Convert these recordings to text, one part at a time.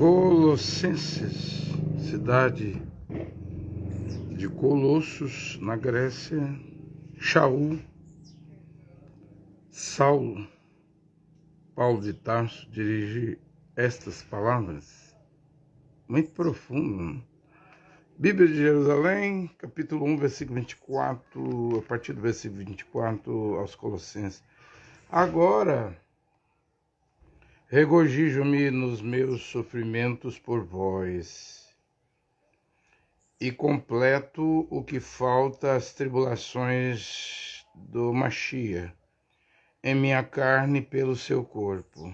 Colossenses, cidade de Colossos, na Grécia. Saulo, Paulo de Tarso, dirige estas palavras, muito profundo, né? Bíblia de Jerusalém, capítulo 1, versículo 24, a partir do versículo 24 aos Colossenses. Agora, regozijo-me nos meus sofrimentos por vós, e completo o que falta às tribulações do Machia, em minha carne pelo seu corpo,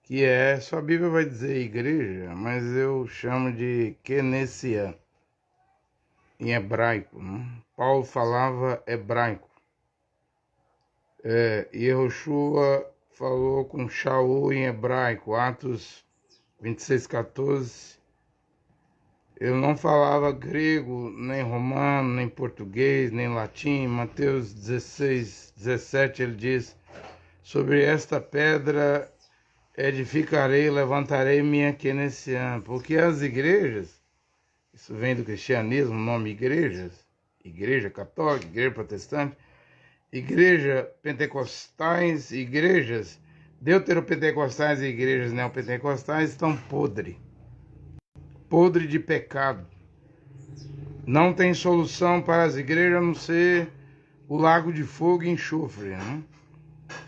que é, sua Bíblia vai dizer igreja, mas eu chamo de Kenesia, em hebraico, né? Paulo falava hebraico. Yehoshua falou com Shaul em hebraico, Atos 26:14. Eu não falava grego, nem romano, nem português, nem latim. Mateus 16:17 ele diz: sobre esta pedra edificarei, levantarei minha Kenesia. Porque as igrejas, isso vem do cristianismo, o nome igreja católica, igreja protestante, igreja pentecostais, igrejas deuteropentecostais e igrejas neopentecostais estão podre de pecado. Não tem solução para as igrejas a não ser o lago de fogo e enxofre, né?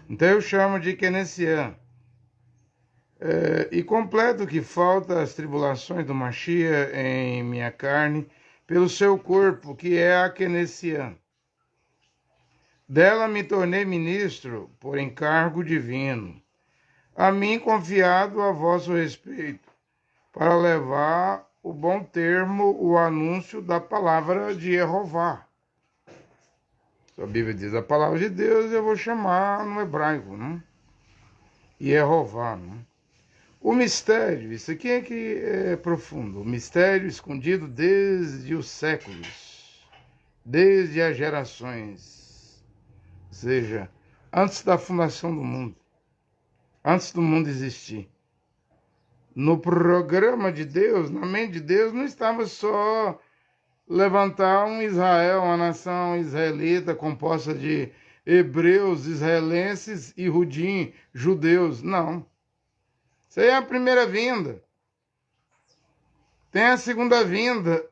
Então eu chamo de Kenesia. E completo o que falta às tribulações do Machia em minha carne, pelo seu corpo, que é a Kenesia. Dela me tornei ministro por encargo divino, a mim confiado a vosso respeito, para levar o bom termo o anúncio da palavra de Jeová. A Bíblia diz a palavra de Deus, eu vou chamar no hebraico, né? Jeová, né? O mistério, isso aqui é que é profundo, o mistério escondido desde os séculos, desde as gerações, ou seja, antes da fundação do mundo, antes do mundo existir. No programa de Deus, na mente de Deus, não estava só levantar um Israel, uma nação israelita composta de hebreus, israelenses e rudim, judeus. Não. Isso aí é a primeira vinda. Tem a segunda vinda,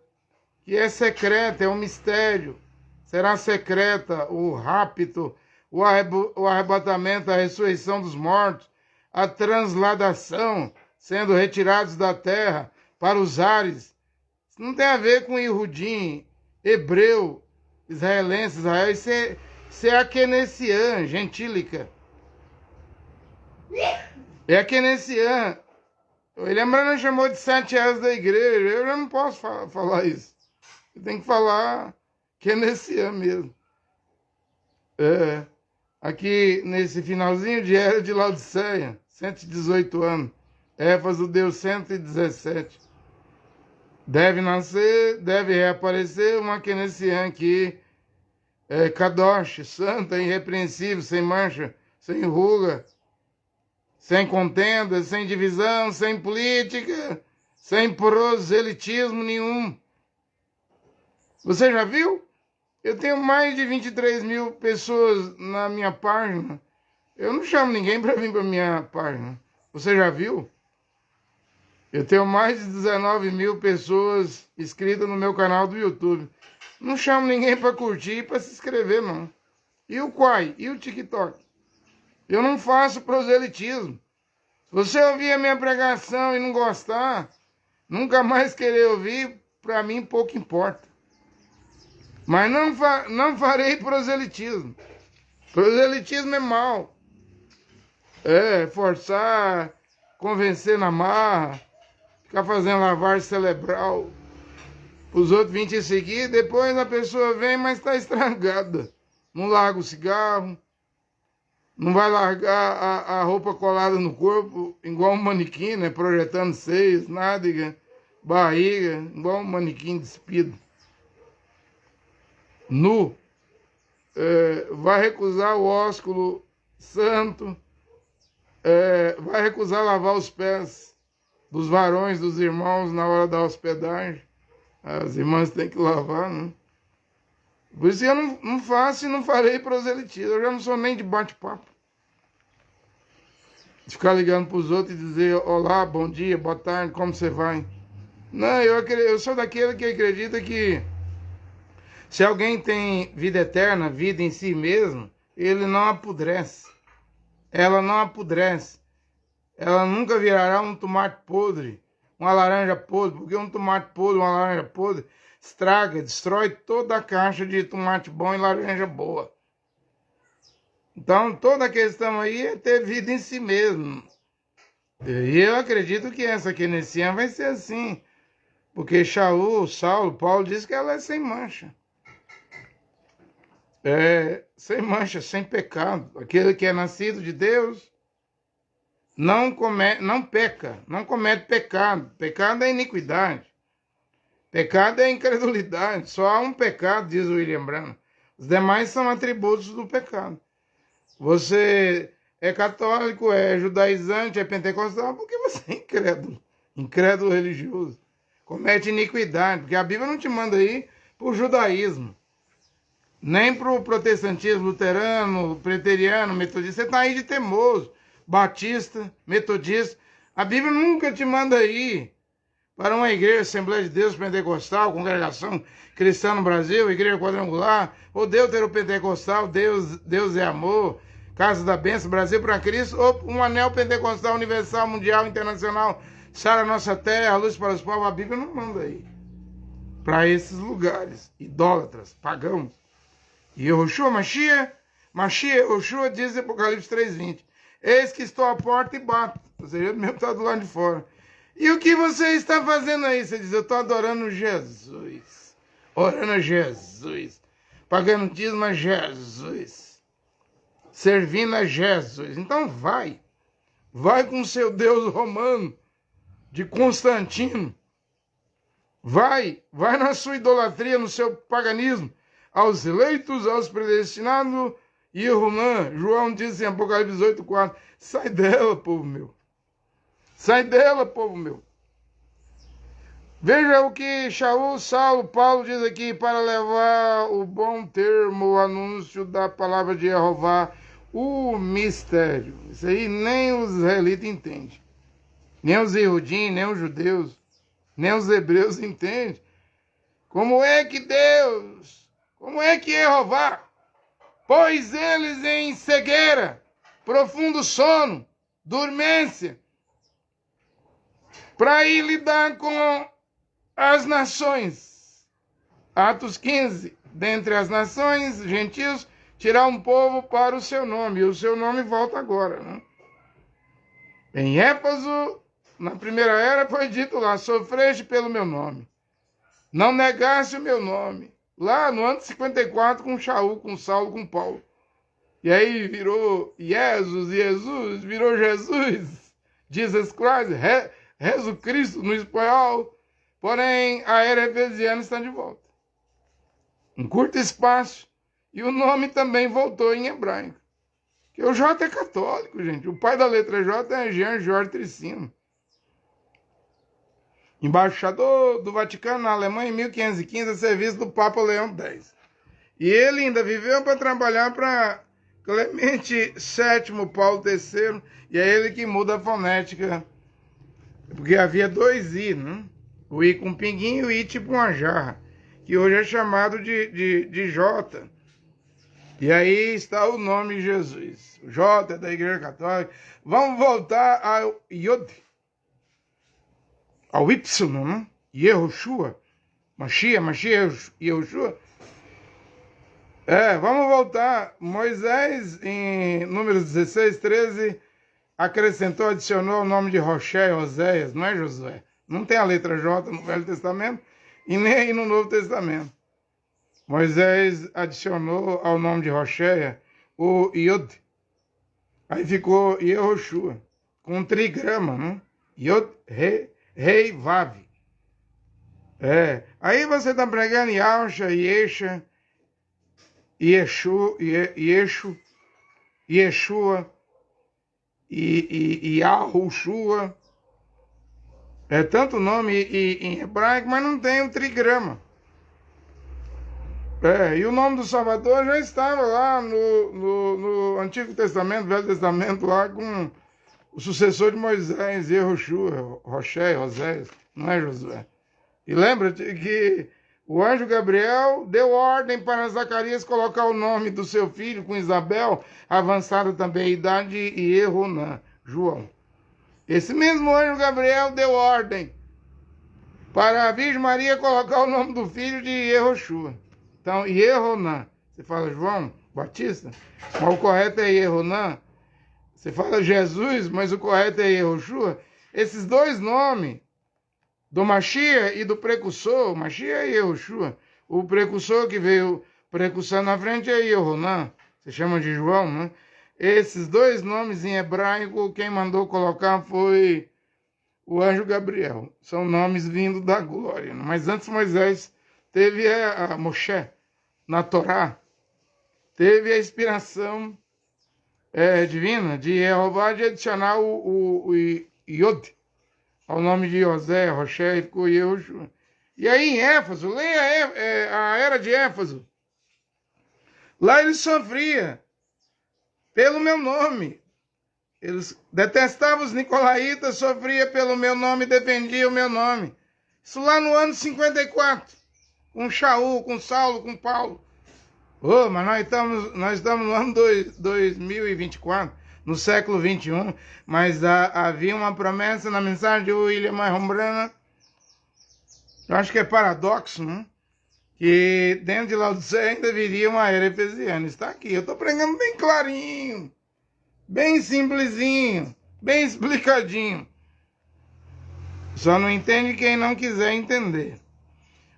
que é secreta, é um mistério. Será secreta o rapto, o arrebatamento, a ressurreição dos mortos, a transladação, sendo retirados da terra para os ares. Isso não tem a ver com Ihudim, hebreu, israelense, Israel. Isso é a Kenesia, gentílica. É a Kenesia. Ele não chamou de 7 eras da igreja. Eu já não posso falar isso. Eu tenho que falar Kenesia mesmo. Aqui nesse finalzinho de era de Laodiceia, 118 anos. Éfaso deu 117. Deve nascer, deve reaparecer uma Kenesia que é Kadosh, santa, irrepreensível, sem mancha, sem ruga, sem contenda, sem divisão, sem política, sem proselitismo nenhum. Você já viu? Eu tenho mais de 23 mil pessoas na minha página. Eu não chamo ninguém para vir para minha página. Você já viu? Eu tenho mais de 19 mil pessoas inscritas no meu canal do YouTube. Não chamo ninguém para curtir e para se inscrever, não. E o Quai? E o TikTok? Eu não faço proselitismo. Se você ouvir a minha pregação e não gostar, nunca mais querer ouvir, para mim pouco importa. Mas não farei proselitismo. Proselitismo é mal. Forçar, convencer na marra, ficar fazendo lavagem cerebral, os outros virem te seguir, depois a pessoa vem, mas está estragada. Não larga o cigarro, não vai largar a roupa colada no corpo, igual um manequim, né? Projetando seios, nádega, barriga, igual um manequim despido. Nu. Vai recusar o ósculo santo, vai recusar lavar os pés dos varões, dos irmãos na hora da hospedagem. As irmãs têm que lavar, né? Por isso eu não faço e não farei proselitismo. Eu já não sou nem de bate-papo. De ficar ligando para os outros e dizer olá, bom dia, boa tarde, como você vai? Não, eu sou daquele que acredita que se alguém tem vida eterna, vida em si mesmo, ele não apodrece. Ela não apodrece. Ela nunca virará um tomate podre, uma laranja podre, porque um tomate podre, uma laranja podre, estraga, destrói toda a caixa de tomate bom e laranja boa. Então, toda a questão aí é ter vida em si mesmo. E eu acredito que essa keynesiana vai ser assim. Porque Saulo, Paulo diz que ela é sem mancha. É sem mancha, sem pecado. Aquele que é nascido de Deus não peca, não comete pecado. Pecado é iniquidade. Pecado é incredulidade. Só há um pecado, diz o William Branham. Os demais são atributos do pecado. Você é católico, é judaizante, é pentecostal, porque você é incrédulo. Incrédulo religioso. Comete iniquidade, porque a Bíblia não te manda ir para o judaísmo. Nem para o protestantismo luterano, preteriano, metodista. Você está aí de teimoso. Batista, metodista. A Bíblia nunca te manda ir para uma igreja, Assembleia de Deus Pentecostal, congregação cristã no Brasil, igreja quadrangular, ou Deuteropentecostal, Deus é amor, Casa da Bênção, Brasil para Cristo, ou um anel pentecostal universal, mundial, internacional, Sara Nossa Terra, Luz para os Povos. A Bíblia não manda ir para esses lugares, idólatras, pagãos. E Yehoshua, Mashiach, Yehoshua diz em Apocalipse 3:20, eis que estou à porta e bato. Ou seja, ele mesmo está do lado de fora. E o que você está fazendo aí? Você diz, eu estou adorando Jesus. Orando a Jesus. Pagando dízimo a Jesus. Servindo a Jesus. Então vai. Vai com seu Deus romano, de Constantino. Vai na sua idolatria, no seu paganismo. Aos eleitos, aos predestinados, e João diz em Apocalipse 8:4, sai dela, povo meu. Sai dela, povo meu. Veja o que Saulo, Paulo diz aqui, para levar o bom termo, o anúncio da palavra de Jeová, o mistério. Isso aí nem os israelitas entendem. Nem os Yehudim, nem os judeus, nem os hebreus entendem. Como é que Jeová pôs eles em cegueira, profundo sono, dormência, para ir lidar com as nações. Atos 15, dentre as nações, gentios, tirar um povo para o seu nome. E o seu nome volta agora, né? Em Éfaso, na primeira era, foi dito lá, sofreste pelo meu nome. Não negaste o meu nome. Lá no ano 54, com Shaul, com Saulo, com Paulo. E aí virou Jesus, virou Jesus. Jesus Christ, Jesus Cristo no espanhol. Porém, a era efesiana está de volta. Um curto espaço. E o nome também voltou em hebraico. Que o J é católico, gente. O pai da letra J é Jean Jorge Tricino. Embaixador do Vaticano na Alemanha em 1515, a serviço do Papa Leão X. E ele ainda viveu para trabalhar para Clemente VII, Paulo III, e é ele que muda a fonética. Porque havia dois I, né? O I com pinguinho e o I tipo uma jarra, que hoje é chamado de J. E aí está o nome Jesus. O J é da Igreja Católica. Vamos voltar ao Yod, ao Y, né? Yehoshua, Mashiach, Yehoshua. Vamos voltar. Moisés, em Números 16, 13, acrescentou, adicionou o nome de Roché, Oséias, não é Josué. Não tem a letra J no Velho Testamento e nem aí no Novo Testamento. Moisés adicionou ao nome de Roché o Yod. Aí ficou Yehoshua, com um trigrama, né? Yod, Rei, Vav. Aí você está pregando Yahusha, Yesha, Yeshua, e Yahushua, É tanto nome em hebraico, mas não tem o trigrama. E o nome do Salvador já estava lá no Antigo Testamento, Velho Testamento, lá com o sucessor de Moisés, Yehoshua, Roché, Osés, não é Josué. E lembra que o anjo Gabriel deu ordem para Zacarias colocar o nome do seu filho com Isabel, avançada também a idade, e Erronã, João. Esse mesmo anjo Gabriel deu ordem para a Virgem Maria colocar o nome do filho de Yehoshua. Então, Erronã, você fala João Batista, mas o correto é Erronã. Você fala Jesus, mas o correto é Yehoshua. Esses dois nomes, do Mashiach e do precursor, o Mashiach e Yehoshua, o precursor que veio precursando na frente é Yehoná, se chama de João, né? Esses dois nomes em hebraico, quem mandou colocar foi o anjo Gabriel. São nomes vindos da glória. Né? Mas antes Moisés teve a Moshe, na Torá, teve a inspiração divina de Jeová de adicionar o Yod ao nome de José, Roché, e ficou Yehoshua. E aí em Éfeso, leia a era de Éfeso. Lá ele sofria pelo meu nome. Eles detestavam os nicolaítas, sofria pelo meu nome, defendia o meu nome. Isso lá no ano 54, com Shaul, com Saulo, com Paulo. Mas nós estamos no ano 2024, no século 21, mas havia uma promessa na mensagem de William Marron, eu acho que é paradoxo, né? Que dentro de Laodiceia ainda viria uma era efesiana. Está aqui, eu estou pregando bem clarinho, bem simplesinho, bem explicadinho. Só não entende quem não quiser entender.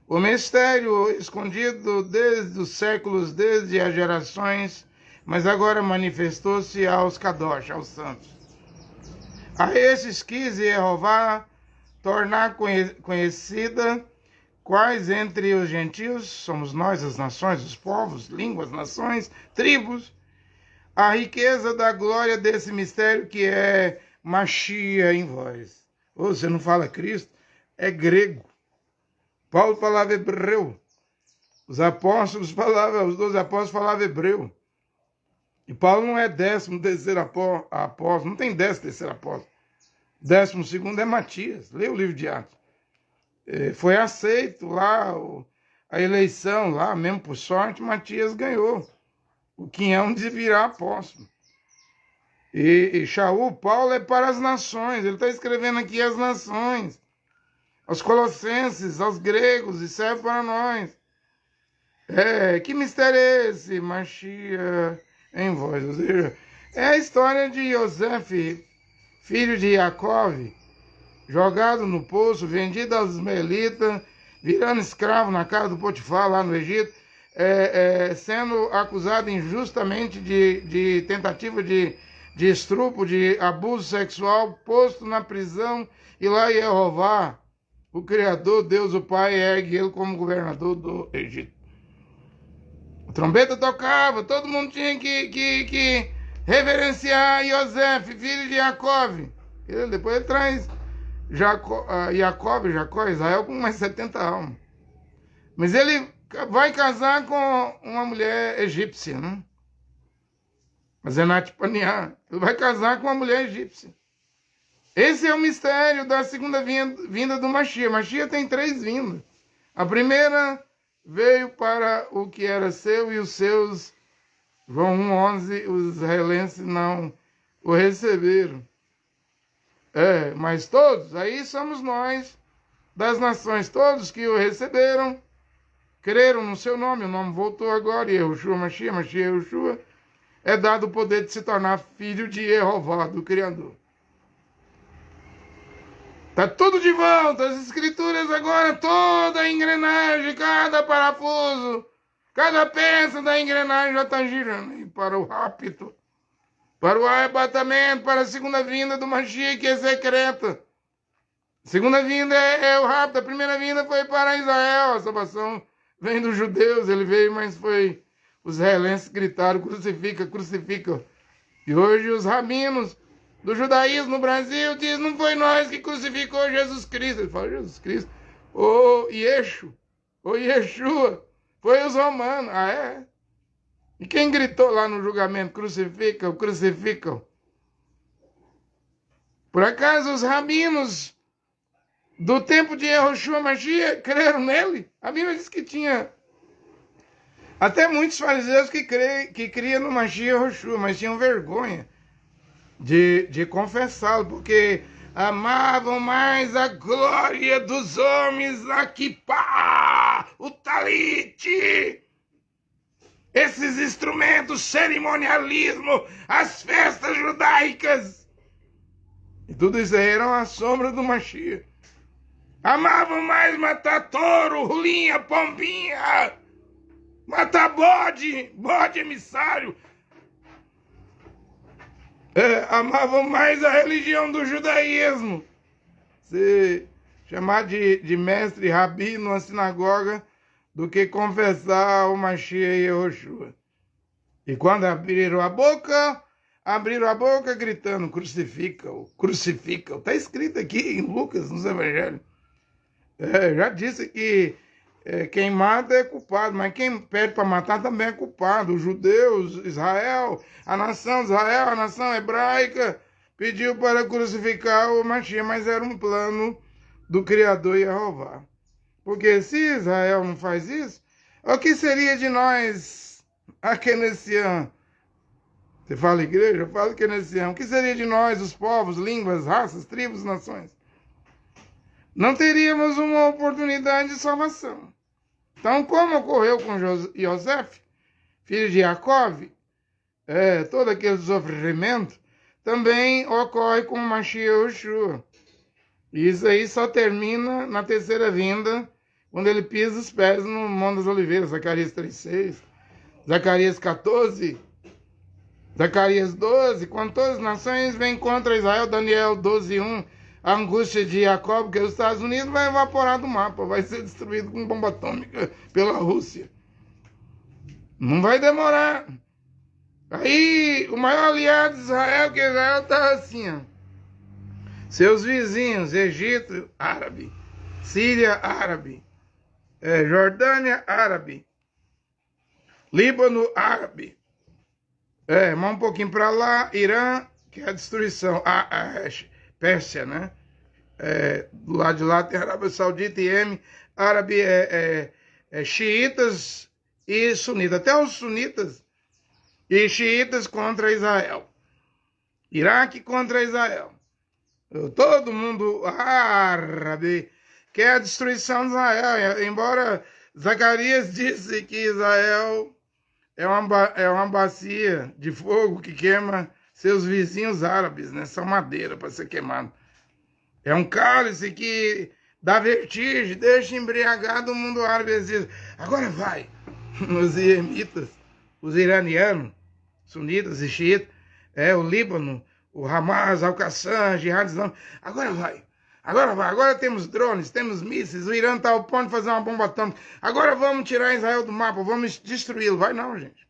O mistério escondido desde os séculos, desde as gerações, mas agora manifestou-se aos Kadosh, aos santos. A esses quis Jeová tornar conhecida quais entre os gentios, somos nós, as nações, os povos, línguas, nações, tribos, a riqueza da glória desse mistério que é Mashiach em vós. Você não fala Cristo, é grego. Paulo falava hebreu. Os 12 apóstolos falavam hebreu. E Paulo não é 13º apóstolo, não tem 13º apóstolo. 12º é Matias, lê o livro de Atos. Foi aceito lá a eleição, lá mesmo por sorte, Matias ganhou o quinhão de virar apóstolo. E Shaul, Paulo é para as nações, ele está escrevendo aqui as nações, aos colossenses, aos gregos, e serve para nós. Que mistério é esse, Mashiach em vós? Ou seja, é a história de Yosef, filho de Jacó, jogado no poço, vendido aos ismaelitas, virando escravo na casa do Potifar, lá no Egito, sendo acusado injustamente de tentativa de estupro, de abuso sexual, posto na prisão, e lá Jeová, o Criador, Deus o Pai, ergue ele como governador do Egito. A trombeta tocava, todo mundo tinha que reverenciar Yosef, filho de Jacó. Depois ele traz Jacó, Israel com mais 70 almas. Mas ele vai casar com uma mulher egípcia, né? Zenat Paniah. Ele vai casar com uma mulher egípcia. Esse é o mistério da segunda vinda do Mashiach. Mashiach tem 3 vindas. A primeira veio para o que era seu e os seus, João 1:11, os israelenses não o receberam. Mas todos, aí somos nós, das nações, todos que o receberam, creram no seu nome, o nome voltou agora, Yehoshua Mashiach, Yehoshua, é dado o poder de se tornar filho de Jeová, do Criador. Está tudo de volta, as escrituras agora, toda a engrenagem, cada parafuso, cada peça da engrenagem já está girando. E para o rapto, para o arrebatamento, para a segunda vinda do Mashiach, que é secreta. A segunda vinda é o rapto, a primeira vinda foi para Israel, a salvação vem dos judeus, ele veio, mas foi... Os israelenses gritaram, crucifica, crucifica. E hoje os rabinos do judaísmo no Brasil diz, não foi nós que crucificou Jesus Cristo. Ele fala, Jesus Cristo, ô Yeshua, foi os romanos. Ah, é? E quem gritou lá no julgamento, crucificam, crucificam? Por acaso os rabinos do tempo de Yehoshua Mashiach creram nele? A Bíblia diz que tinha até muitos fariseus que criam no Mashiach Yehoshua, mas tinham vergonha de confessá-lo, porque amavam mais a glória dos homens, a kippah, o talit, esses instrumentos, cerimonialismo, as festas judaicas. E tudo isso aí era uma sombra do Mashiach. Amavam mais matar touro, rolinha, pombinha, matar bode emissário. Amavam mais a religião do judaísmo. Se chamar de mestre rabi numa sinagoga do que confessar o Mashiach Yehoshua. E quando abriram a boca gritando, crucifica-o, crucifica-o. Está escrito aqui em Lucas, nos Evangelhos. Já disse que quem mata é culpado, mas quem pede para matar também é culpado. Os judeus, Israel, a nação de Israel, a nação hebraica, pediu para crucificar o Mashiach, mas era um plano do Criador Yehová. Porque se Israel não faz isso, o que seria de nós aqui nesse ano? Você fala igreja? Eu falo que nesse ano. O que seria de nós, os povos, línguas, raças, tribos, nações? Não teríamos uma oportunidade de salvação. Então, como ocorreu com Yosef, filho de Jacó, todo aquele sofrimento, também ocorre com Mashiach Yehoshua. E isso aí só termina na terceira vinda, quando ele pisa os pés no Monte das Oliveiras, Zacarias 3,6, Zacarias 14, Zacarias 12, quando todas as nações vêm contra Israel, Daniel 12:1, a angústia de Jacó, porque os Estados Unidos vai evaporar do mapa, vai ser destruído com bomba atômica pela Rússia. Não vai demorar. Aí, o maior aliado de Israel, que Israel está assim, ó. Seus vizinhos, Egito, árabe, Síria, árabe, Jordânia, árabe, Líbano, árabe, mas um pouquinho para lá, Irã, que é a destruição, Pérsia, né? Do lado de lá tem Arábia Saudita e Iêmen, árabe xiitas e sunitas, até os sunitas e xiitas contra Israel, Iraque contra Israel. Todo mundo árabe quer a destruição de Israel, embora Zacarias disse que Israel é uma bacia de fogo que queima seus vizinhos árabes, né? São madeira para ser queimado. É um cálice que dá vertigem, deixa embriagado o mundo árabe. Eles dizem, agora vai. Os iemitas, os iranianos, sunitas e xiitas, o Líbano, o Hamas, Al-Qassam, Jihad Islâmico, agora vai. Agora temos drones, temos mísseis, o Irã está ao ponto de fazer uma bomba atômica. Agora vamos tirar Israel do mapa, vamos destruí-lo. Vai não, gente.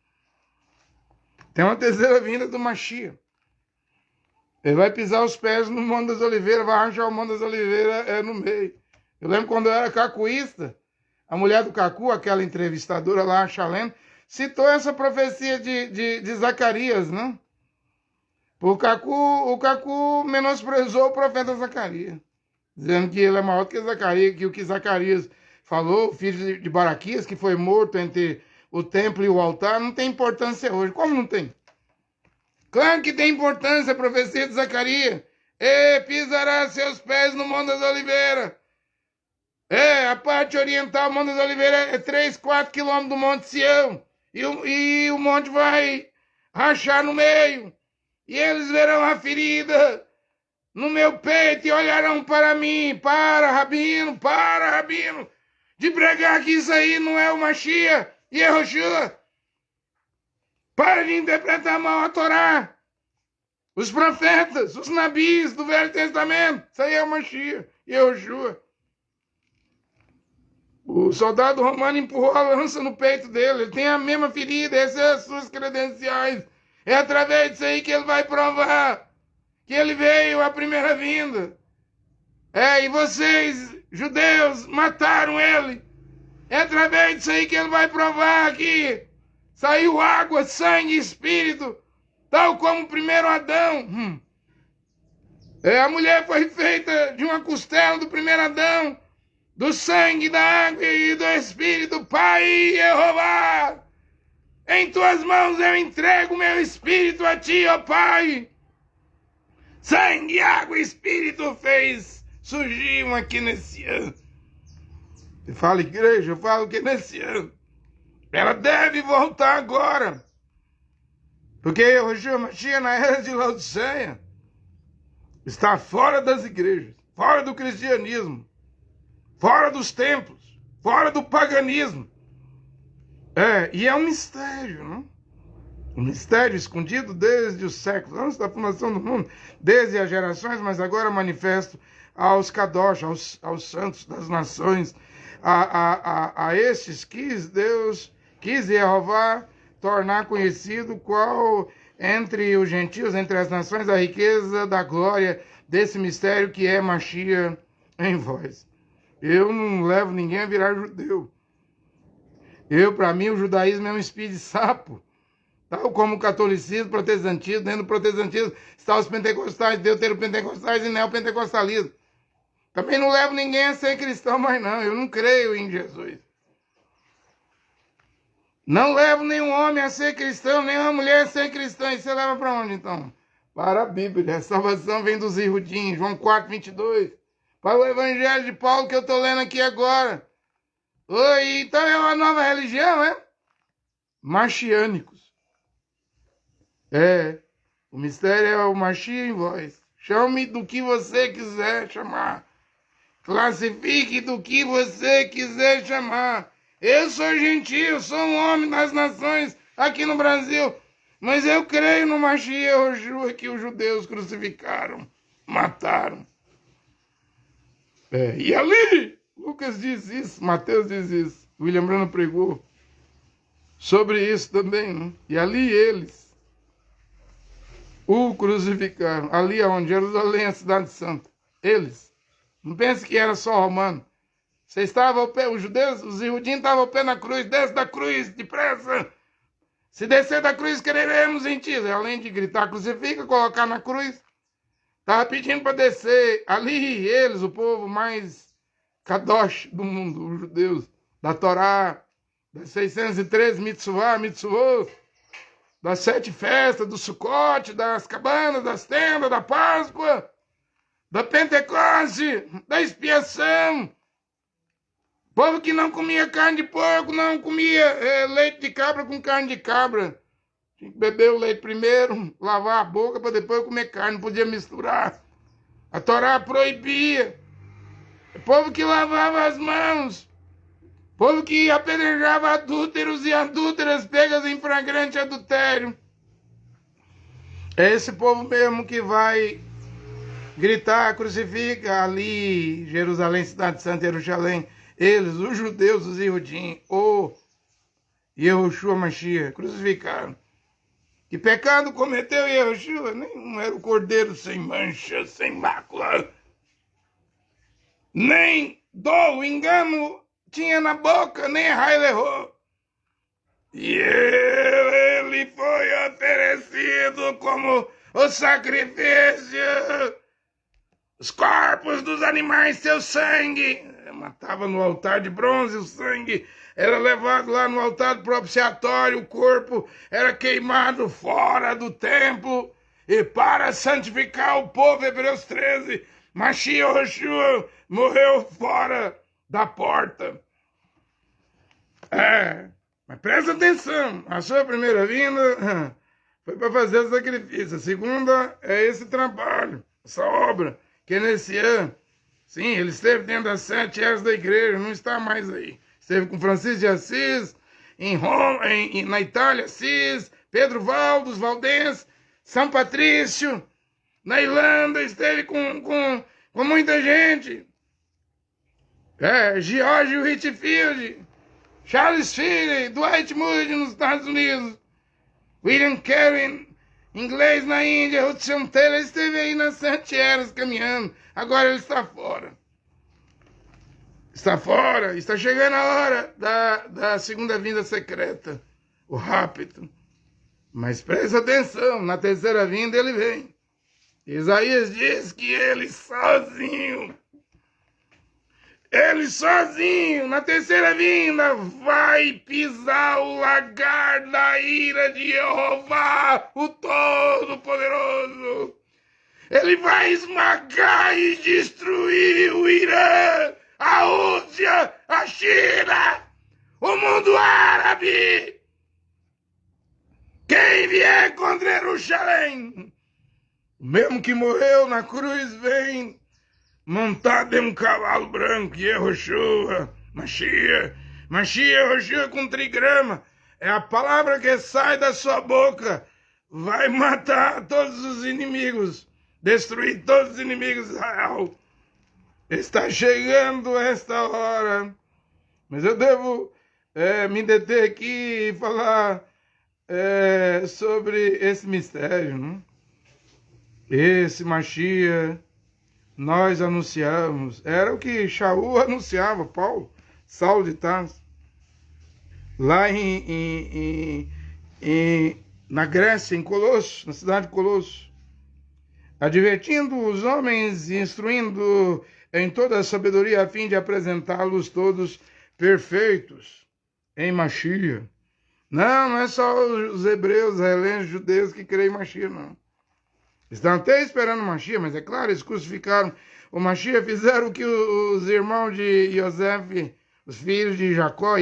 Tem uma terceira vinda do Mashiach. Ele vai pisar os pés no Monte das Oliveiras, vai arranjar o Monte das Oliveiras no meio. Eu lembro quando eu era cacuísta, a mulher do Cacu, aquela entrevistadora lá, a Chalene, citou essa profecia de Zacarias, né? O Cacu menosprezou o profeta Zacarias, dizendo que ele é maior que Zacarias, que o que Zacarias falou, filho de Baraquias, que foi morto entre o templo e o altar, não tem importância hoje. Como não tem? Claro que tem importância a profecia de Zacarias. Pisará seus pés no Monte das Oliveiras. A parte oriental do Monte das Oliveiras é 3-4 quilômetros do Monte Sião. E o monte vai rachar no meio. E eles verão a ferida no meu peito e olharão para mim. Para, Rabino, de pregar que isso aí não é o Mashiach e Yehoshua. Para de interpretar mal a Torá. Os profetas, os nabis do Velho Testamento. Isso aí é o Mashiach e Yehoshua. O soldado romano empurrou a lança no peito dele. Ele tem a mesma ferida. Essas são as suas credenciais. É através disso aí que ele vai provar que ele veio à primeira vinda. E vocês, judeus, mataram ele. É através disso aí que ele vai provar que saiu água, sangue e espírito, tal como o primeiro Adão. A mulher foi feita de uma costela do primeiro Adão, do sangue, da água e do espírito. Pai Jeová, em tuas mãos eu entrego meu espírito a ti, ó Pai. Sangue, água e espírito fez surgir uma aqui nesse ano. Você fala, igreja, eu falo que nesse ano ela deve voltar agora. Porque Yeshua Mashiach, na era de Laodiceia, está fora das igrejas, fora do cristianismo, fora dos templos, fora do paganismo. E é um mistério, não? Um mistério escondido desde os séculos, antes da fundação do mundo, desde as gerações, mas agora manifesto aos Kadosh, aos santos das nações, a estes quis Deus, quis Jeová tornar conhecido qual entre os gentios, entre as nações, a riqueza da glória desse mistério que é Mashiach em vós. Eu não levo ninguém a virar judeu. Para mim, o judaísmo é um espírito de sapo. Tal como o catolicismo, protestantismo, dentro do protestantismo está os pentecostais, deuteropentecostais e neopentecostalismo. Também não levo ninguém a ser cristão, mas não, eu não creio em Jesus. Não levo nenhum homem a ser cristão, nenhuma mulher a ser cristã. E você leva para onde, então? Para a Bíblia. A salvação vem dos Irudim, João 4, 22. Para o Evangelho de Paulo que eu estou lendo aqui agora. Oi, então é uma nova religião, é? Marchiânicos. O mistério é o Mashiach em vós. Chame do que você quiser chamar. Classifique do que você quiser chamar. Eu sou gentio, sou um homem das nações aqui no Brasil. Mas eu creio no Mashiach Yeshua que os judeus crucificaram, mataram. E ali, Lucas diz isso, Mateus diz isso. William Branham pregou sobre isso também, né? E ali eles o crucificaram. Ali aonde? Jerusalém, a cidade santa. Eles. Não pense que era só romano. Você estava ao pé, os judeus, os Irudim estavam ao pé na cruz. Desce da cruz, depressa. Se descer da cruz, creremos em ti. Além de gritar, crucifica, colocar na cruz. Estava pedindo para descer. Ali eles, o povo mais kadosh do mundo, os judeus, da Torá, das 613 mitzvot, das 7 festas, do Sucote, das cabanas, das tendas, da Páscoa, da Pentecoste, da expiação. Povo que não comia carne de porco, não comia leite de cabra com carne de cabra. Tinha que beber o leite primeiro, lavar a boca para depois comer carne, não podia misturar. A Torá proibia. Povo que lavava as mãos. Povo que apedrejava adúlteros e adúlteras pegas em flagrante adultério. É esse povo mesmo que vai gritar, crucifica ali, Jerusalém, cidade santa, Jerusalém. Eles, os judeus, os Irudim, o Yeshua Mashiach, crucificaram. Que pecado cometeu Yeshua? Nenhum, era o cordeiro sem mancha, sem mácula. Nem dolo, engano tinha na boca, nem raio errou. E ele foi oferecido como o sacrifício. Os corpos dos animais, seu sangue. Matava no altar de bronze, o sangue era levado lá no altar propiciatório, o corpo era queimado fora do templo. E para santificar o povo, Hebreus 13, Mashiach Yeshua morreu fora da porta. Mas presta atenção, a sua primeira vinda foi para fazer o sacrifício. A segunda é esse trabalho, essa obra, que é nesse ano. Sim, ele esteve dentro das 7 eras da igreja, não está mais aí. Esteve com Francisco de Assis, em Roma, na Itália, Assis, Pedro Valdos, Valdense, São Patrício, na Irlanda, esteve com muita gente. George Whitfield, Charles Finney, Dwight Moody nos Estados Unidos, William Carey Inglês na Índia, Hudson Taylor esteve aí nas 7 eras caminhando. Agora ele está fora. Está fora. Está chegando a hora da segunda vinda secreta. O rapto. Mas presta atenção, na terceira vinda ele vem. Isaías diz que ele sozinho, na terceira vinda, vai pisar o lagar da ira de Jeová, o Todo-Poderoso. Ele vai esmagar e destruir o Irã, a Rússia, a China, o mundo árabe. Quem vier contra Jerusalém, o mesmo que morreu na cruz, vem montado em um cavalo branco, Yehoshua, Mashiach, Yehoshua com trigrama, é a palavra que sai da sua boca, vai matar todos os inimigos, destruir todos os inimigos de Israel. Está chegando esta hora, mas eu devo me deter aqui e falar sobre esse mistério, né? Esse Mashiach, nós anunciamos, era o que Shaul anunciava, Saulo de Tarso, lá na Grécia, em Colosso, na cidade de Colosso, advertindo os homens e instruindo em toda a sabedoria a fim de apresentá-los todos perfeitos em Mashiach. Não é só os hebreus, helenos, judeus que creem em Mashiach, não. Estão até esperando o Mashiach, mas é claro, eles crucificaram o Mashiach, fizeram o que os irmãos de Yosef, os filhos de Jacó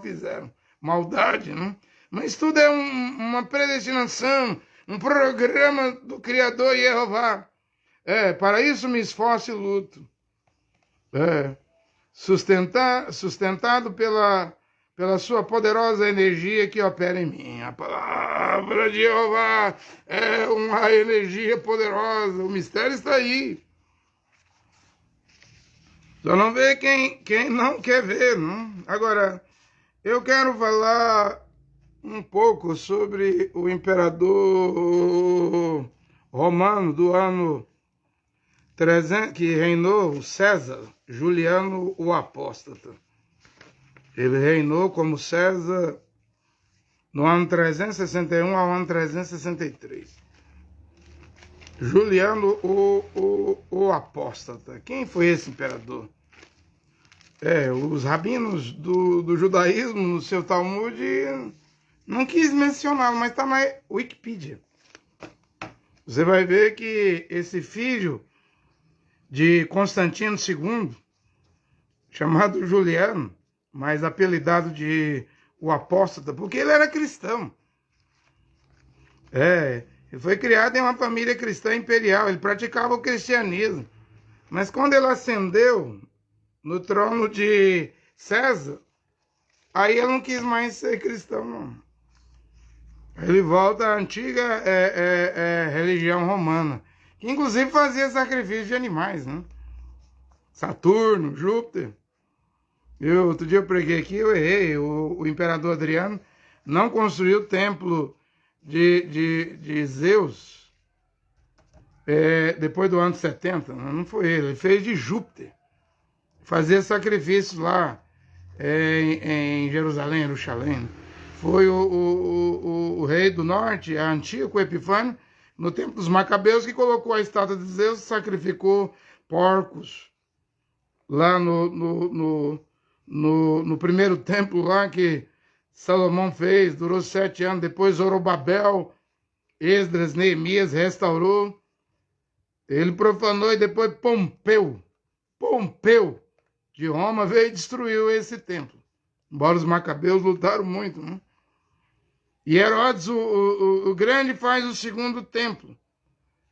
fizeram. Maldade, né? Mas tudo é uma predestinação, um programa do Criador Jeová. Para isso me esforço e luto. Sustentado pela sua poderosa energia que opera em mim. A palavra de Jeová é uma energia poderosa. O mistério está aí. Só não vê quem não quer ver, não? Agora, eu quero falar um pouco sobre o imperador romano do ano 300, que reinou, César, Juliano o Apóstata. Ele reinou como César no ano 361 ao ano 363. Juliano o Apóstata. Quem foi esse imperador? Os rabinos do judaísmo, no seu Talmud, não quis mencioná-lo, mas está na Wikipedia. Você vai ver que esse filho de Constantino II, chamado Juliano, mas apelidado de o Apóstata, porque ele era cristão. Ele foi criado em uma família cristã imperial, ele praticava o cristianismo. Mas quando ele ascendeu no trono de César, aí ele não quis mais ser cristão, não. Ele volta à antiga religião romana, que inclusive fazia sacrifício de animais, né? Saturno, Júpiter. Outro dia eu preguei aqui, eu errei. O imperador Adriano não construiu o templo de Zeus depois do ano 70. Não foi ele fez de Júpiter. Fazia sacrifícios lá em Jerusalém, Jerusalém. Foi o rei do norte, Antíoco Epifânio, no tempo dos Macabeus, que colocou a estátua de Zeus e sacrificou porcos lá no primeiro templo lá que Salomão fez, durou 7 anos. Depois Zorobabel, Esdras, Neemias restaurou. Ele profanou e depois Pompeu de Roma veio e destruiu esse templo. Embora os Macabeus lutaram muito, né? E Herodes, o Grande, faz o segundo templo.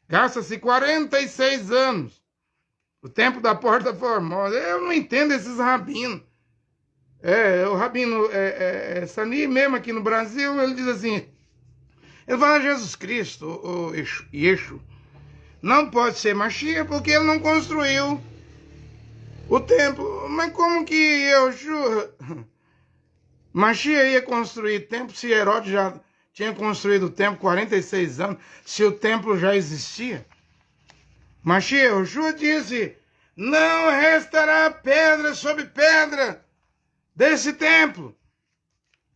Gasta-se 46 anos. O templo da Porta Formosa. Eu não entendo esses rabinos. O rabino Sani, mesmo aqui no Brasil, ele diz assim, ele fala, Jesus Cristo, o Yeshua, não pode ser Mashiach porque ele não construiu o templo. Mas como que Yeshua, Mashiach ia construir templo se Herodes já tinha construído o templo 46 anos, se o templo já existia? Mashiach, Yoshua disse, não restará pedra sobre pedra desse templo.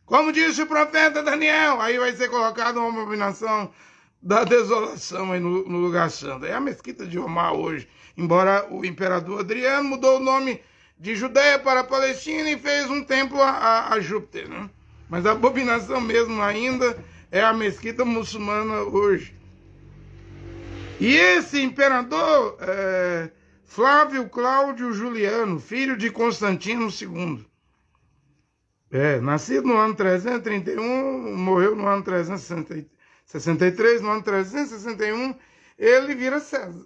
Como disse o profeta Daniel, aí vai ser colocada uma abominação da desolação aí no lugar santo. É a mesquita de Omar hoje, embora o imperador Adriano mudou o nome de Judeia para Palestina e fez um templo a Júpiter, né? Mas a abominação mesmo ainda é a mesquita muçulmana hoje. E esse imperador, Flávio Cláudio Juliano, filho de Constantino II, nascido no ano 331, morreu no ano 363, no ano 361, ele vira César.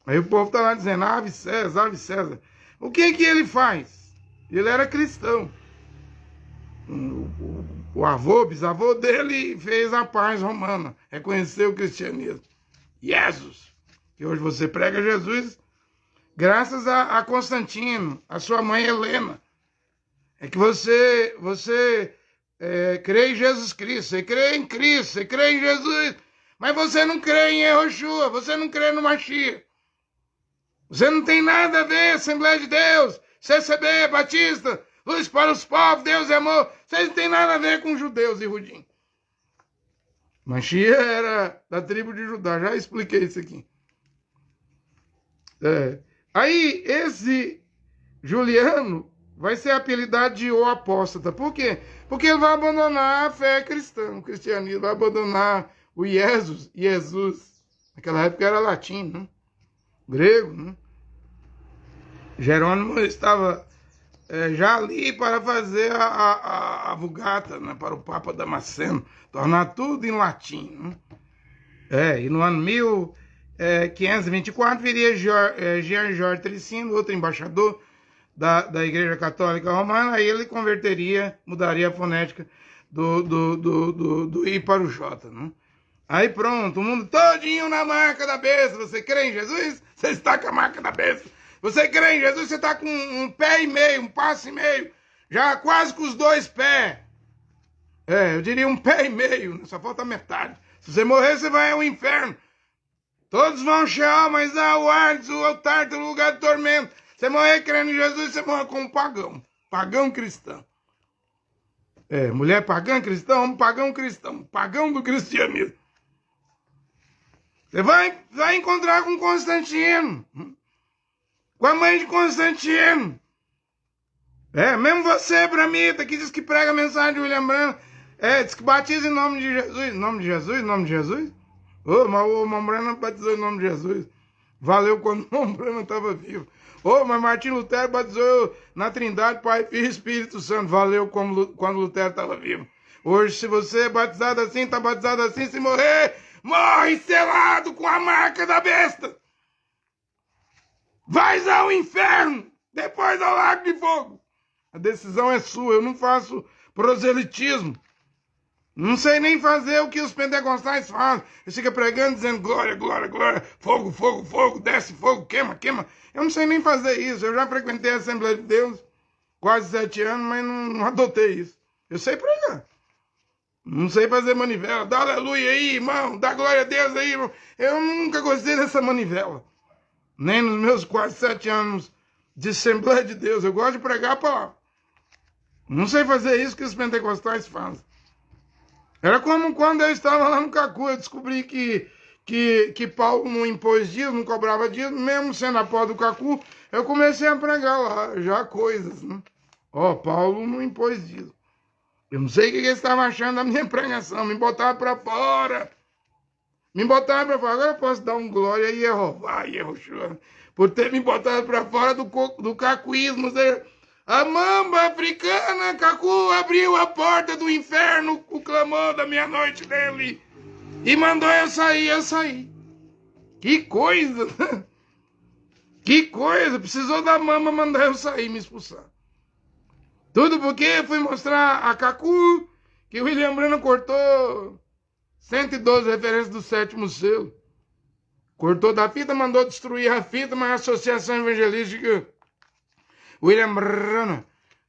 Aí o povo está lá dizendo, ave César, ave César. O que ele faz? Ele era cristão. O avô, bisavô dele fez a paz romana, reconheceu o cristianismo. Jesus, que hoje você prega Jesus, graças a Constantino, a sua mãe Helena. É que você crê em Jesus Cristo, você crê em Cristo, você crê em Jesus, mas você não crê em Yehoshua, você não crê no Mashiach. Você não tem nada a ver, Assembleia de Deus, CCB, Batista, Luz para os Povos, Deus é amor. Vocês não tem nada a ver com judeus e Rudim. Mashiach era da tribo de Judá, já expliquei isso aqui. Aí, esse Juliano vai ser apelidado de o apóstata. Por quê? Porque ele vai abandonar a fé cristã, o cristianismo, vai abandonar o Jesus. Naquela época era latim, né? Grego, né? Jerônimo estava já ali para fazer a Vulgata, né? Para o Papa Damasceno, tornar tudo em latim, né? E no ano 1524 viria Jean Jorge Tricino, outro embaixador da Igreja Católica Romana, aí ele converteria, mudaria a fonética do I para o J, né? Aí pronto, o mundo todinho na marca da besta. Você crê em Jesus? Você está com a marca da besta. Você crê em Jesus? Você está com um pé e meio, um passo e meio, já quase com os 2 pés. Eu diria um pé e meio, só falta metade. Se você morrer, você vai ao inferno. Todos vão ao Sheol, mas o Hades, o altar, o lugar de tormento. Você morrer crendo em Jesus, você morre como um pagão. Pagão cristão. Mulher pagã cristão, homem pagão cristão. Pagão do cristianismo. Você vai encontrar com Constantino. Com a mãe de Constantino. Mesmo você, Bramita, que diz que prega a mensagem de William Branham, diz que batiza em nome de Jesus. Em nome de Jesus? Em nome de Jesus? Mas o William Branham batizou em nome de Jesus. Valeu quando o William Branham estava vivo. Mas Martinho Lutero batizou na Trindade, Pai, Filho e Espírito Santo. Valeu quando Lutero estava vivo. Hoje, se você é batizado assim, está batizado assim, se morrer, morre selado com a marca da besta. Vais ao inferno, depois ao lago de fogo. A decisão é sua, eu não faço proselitismo. Não sei nem fazer o que os pentecostais fazem. Eles ficam pregando, dizendo glória, glória, glória, fogo, fogo, fogo, desce fogo, queima, queima. Eu não sei nem fazer isso. Eu já frequentei a Assembleia de Deus quase 7 anos, mas não adotei isso. Eu sei pregar. Não sei fazer manivela. Dá aleluia aí, irmão. Dá glória a Deus aí, irmão. Eu nunca gostei dessa manivela. Nem nos meus quase 7 anos de Assembleia de Deus. Eu gosto de pregar a palavra. Não sei fazer isso que os pentecostais fazem. Era como quando eu estava lá no Cacu, eu descobri que Paulo não impôs dízimo, não cobrava dízimo, mesmo sendo a porta do Cacu, eu comecei a pregar lá, já coisas, né? Paulo não impôs dízimo. Eu não sei o que eles estavam achando da minha pregação, me botaram para fora. Me botaram para fora, agora eu posso dar um glória a Jeová, Yehoshua, por ter me botado para fora do cacuísmo. A mamba africana, Cacu, abriu a porta do inferno, o clamor da meia-noite dele, e mandou eu saí. Que coisa! Que coisa! Precisou da mamba mandar eu sair, me expulsar. Tudo porque eu fui mostrar a Cacu que o William Branham cortou 112 referências do 7º selo. Cortou da fita, mandou destruir a fita, mas a Associação Evangelística William Branham,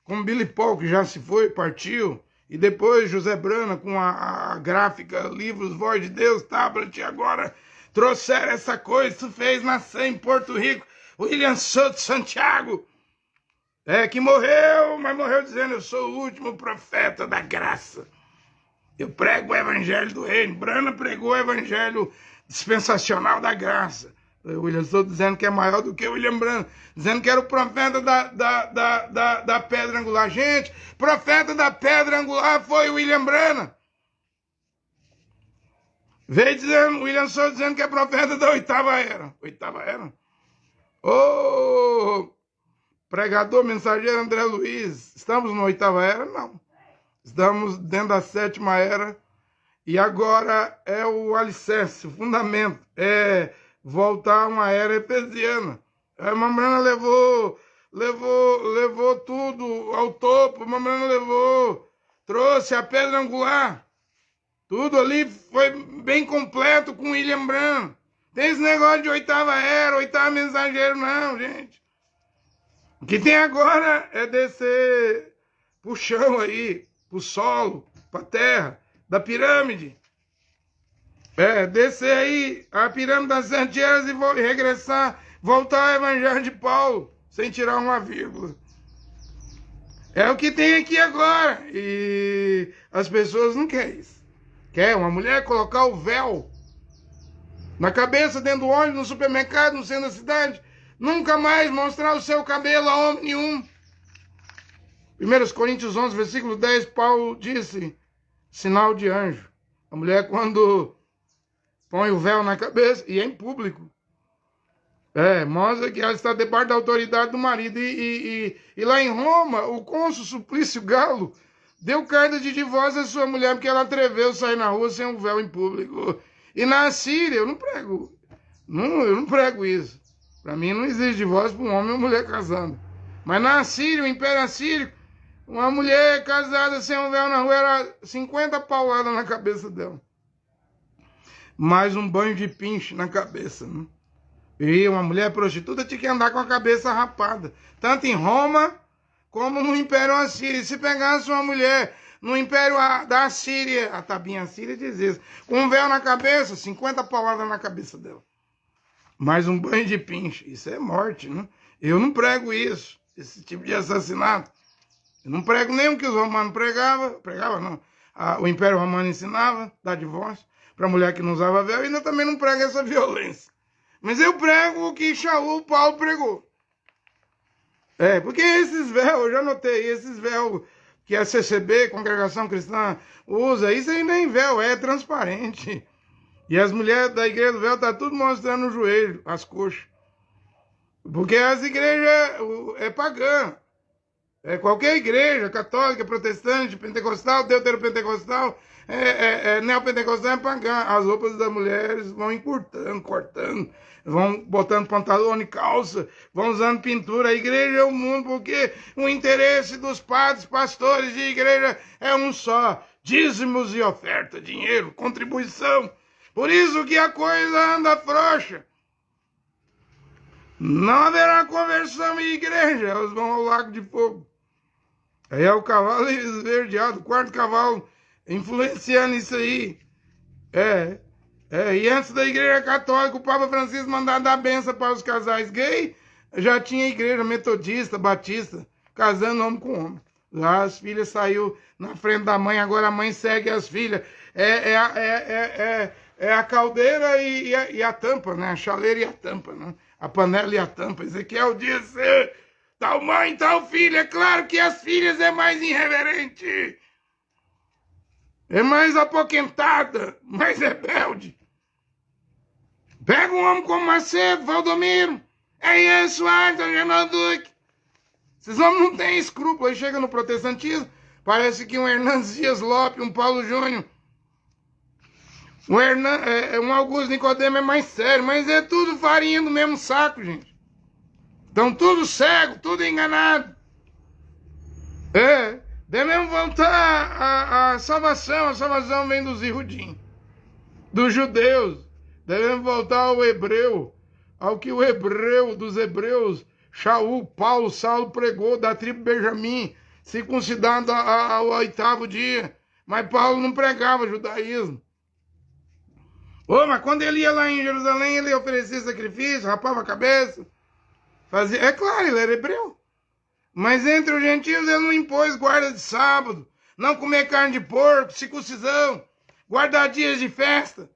com Billy Paul, que já se foi, partiu, E depois José Brana, com a gráfica Livros Voz de Deus, tablet, agora trouxeram essa coisa. Isso fez nascer em Porto Rico William Souto Santiago, que morreu, mas morreu dizendo: eu sou o último profeta da graça. Eu prego o evangelho do reino. Brana pregou o evangelho dispensacional da graça. O William Souto dizendo que é maior do que o William Brana, dizendo que era o profeta da pedra angular. Gente, profeta da pedra angular foi o William Brana. Veio dizendo, William Souto dizendo que é profeta da oitava era. Oitava era? Ô, pregador, mensageiro André Luiz, estamos na oitava era? Não. Estamos dentro da sétima era. E agora é o alicerce, o fundamento. É voltar a uma era efesiana. A Mambrana levou tudo ao topo. A Mambrana trouxe a pedra angular. Tudo ali foi bem completo com William Brana. Tem esse negócio de oitava era, oitava mensageiro, não, gente. O que tem agora é descer pro chão aí, pro solo, pra terra, da pirâmide. Descer aí a pirâmide das sete eras e regressar, voltar ao evangelho de Paulo, sem tirar uma vírgula. É o que tem aqui agora. E as pessoas não querem isso. Quer uma mulher colocar o véu na cabeça, dentro do ônibus, no supermercado, no centro da cidade, nunca mais mostrar o seu cabelo a homem nenhum. 1 Coríntios 11, versículo 10, Paulo disse: sinal de anjo. A mulher, quando põe o véu na cabeça, e é em público, mostra que ela está debaixo da autoridade do marido. E lá em Roma, o cônsul Suplício Galo deu carta de divórcio à sua mulher porque ela atreveu sair na rua sem um véu em público. E na Síria, eu não prego isso. Para mim não existe divórcio para um homem e uma mulher casando. Mas na Síria, o Império Assírio, uma mulher casada sem um véu na rua era 50 pauladas na cabeça dela. Mais um banho de pinche na cabeça, né? E uma mulher prostituta tinha que andar com a cabeça rapada. Tanto em Roma como no Império Assírio. Se pegasse uma mulher no Império da Assíria, a tabinha Assíria diz isso, com um véu na cabeça, 50 pauladas na cabeça dela. Mais um banho de pinche. Isso é morte, né? Eu não prego isso, esse tipo de assassinato. Eu não prego nem o que os romanos pregavam não. O Império Romano ensinava, dar divórcio para mulher que não usava véu, e ainda também não prego essa violência. Mas eu prego o que Paulo pregou. Porque esses véus, eu já notei, esses véus que a CCB, Congregação Cristã, usa, isso aí nem véu, é transparente. E as mulheres da igreja do véu estão tudo mostrando o joelho, as coxas. Porque as igrejas é pagã. Qualquer igreja, católica, protestante, pentecostal, deuteropentecostal, neopentecostal é pagã. As roupas das mulheres vão encurtando, cortando, vão botando pantalão e calça, vão usando pintura. A igreja é o mundo, porque o interesse dos padres, pastores de igreja é um só: dízimos e oferta, dinheiro, contribuição. Por isso que a coisa anda frouxa. Não haverá conversão em igreja, elas vão ao lago de fogo. Aí é o cavalo esverdeado, o quarto cavalo influenciando isso aí. E antes da igreja católica, o Papa Francisco mandava dar benção para os casais gays, já tinha igreja metodista, batista, casando homem com homem. Lá as filhas saíram na frente da mãe, agora a mãe segue as filhas. É a caldeira e a tampa, né? A chaleira e a tampa, né? A panela e a tampa. Ezequiel disse: tal mãe, tal filha. É claro que as filhas é mais irreverente, é mais apoquentada, mais rebelde. Pega um homem como Macedo, Valdomiro, Ian Soares, Renan Duque. Esses homens não têm escrúpulo. Aí chega no protestantismo, parece que um Hernandes Dias Lopes, um Paulo Júnior, um Augusto Nicodemo é mais sério, mas é tudo farinha do mesmo saco, gente. Estão tudo cego, tudo enganado. Devemos voltar à salvação. A salvação vem dos Ihudim, dos judeus. Devemos voltar ao hebreu, ao que o hebreu dos hebreus, Shaul, Paulo, Saulo pregou, da tribo Benjamim. circuncidado ao 8º dia. Mas Paulo não pregava judaísmo. Mas quando ele ia lá em Jerusalém, ele oferecia sacrifício, rapava a cabeça. Fazia... É claro, ele era hebreu. Mas entre os gentios ele não impôs guarda de sábado, não comer carne de porco, circuncisão, guardar dias de festa.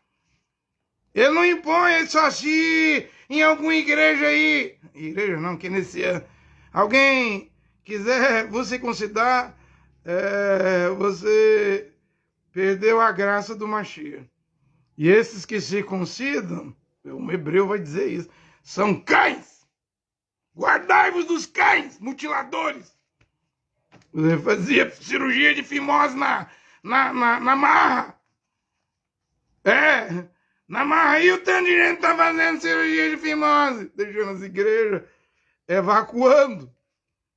Ele não impõe, ele só se em alguma igreja aí, igreja não, que nesse ano, alguém quiser você circuncidar, você perdeu a graça do Mashiach. E esses que circuncidam, um hebreu vai dizer isso, são cães. Guardai-vos dos cães, mutiladores. Ele fazia cirurgia de fimose na marra. Na marra aí o tanto de gente tá fazendo cirurgia de fimose, deixando as igrejas evacuando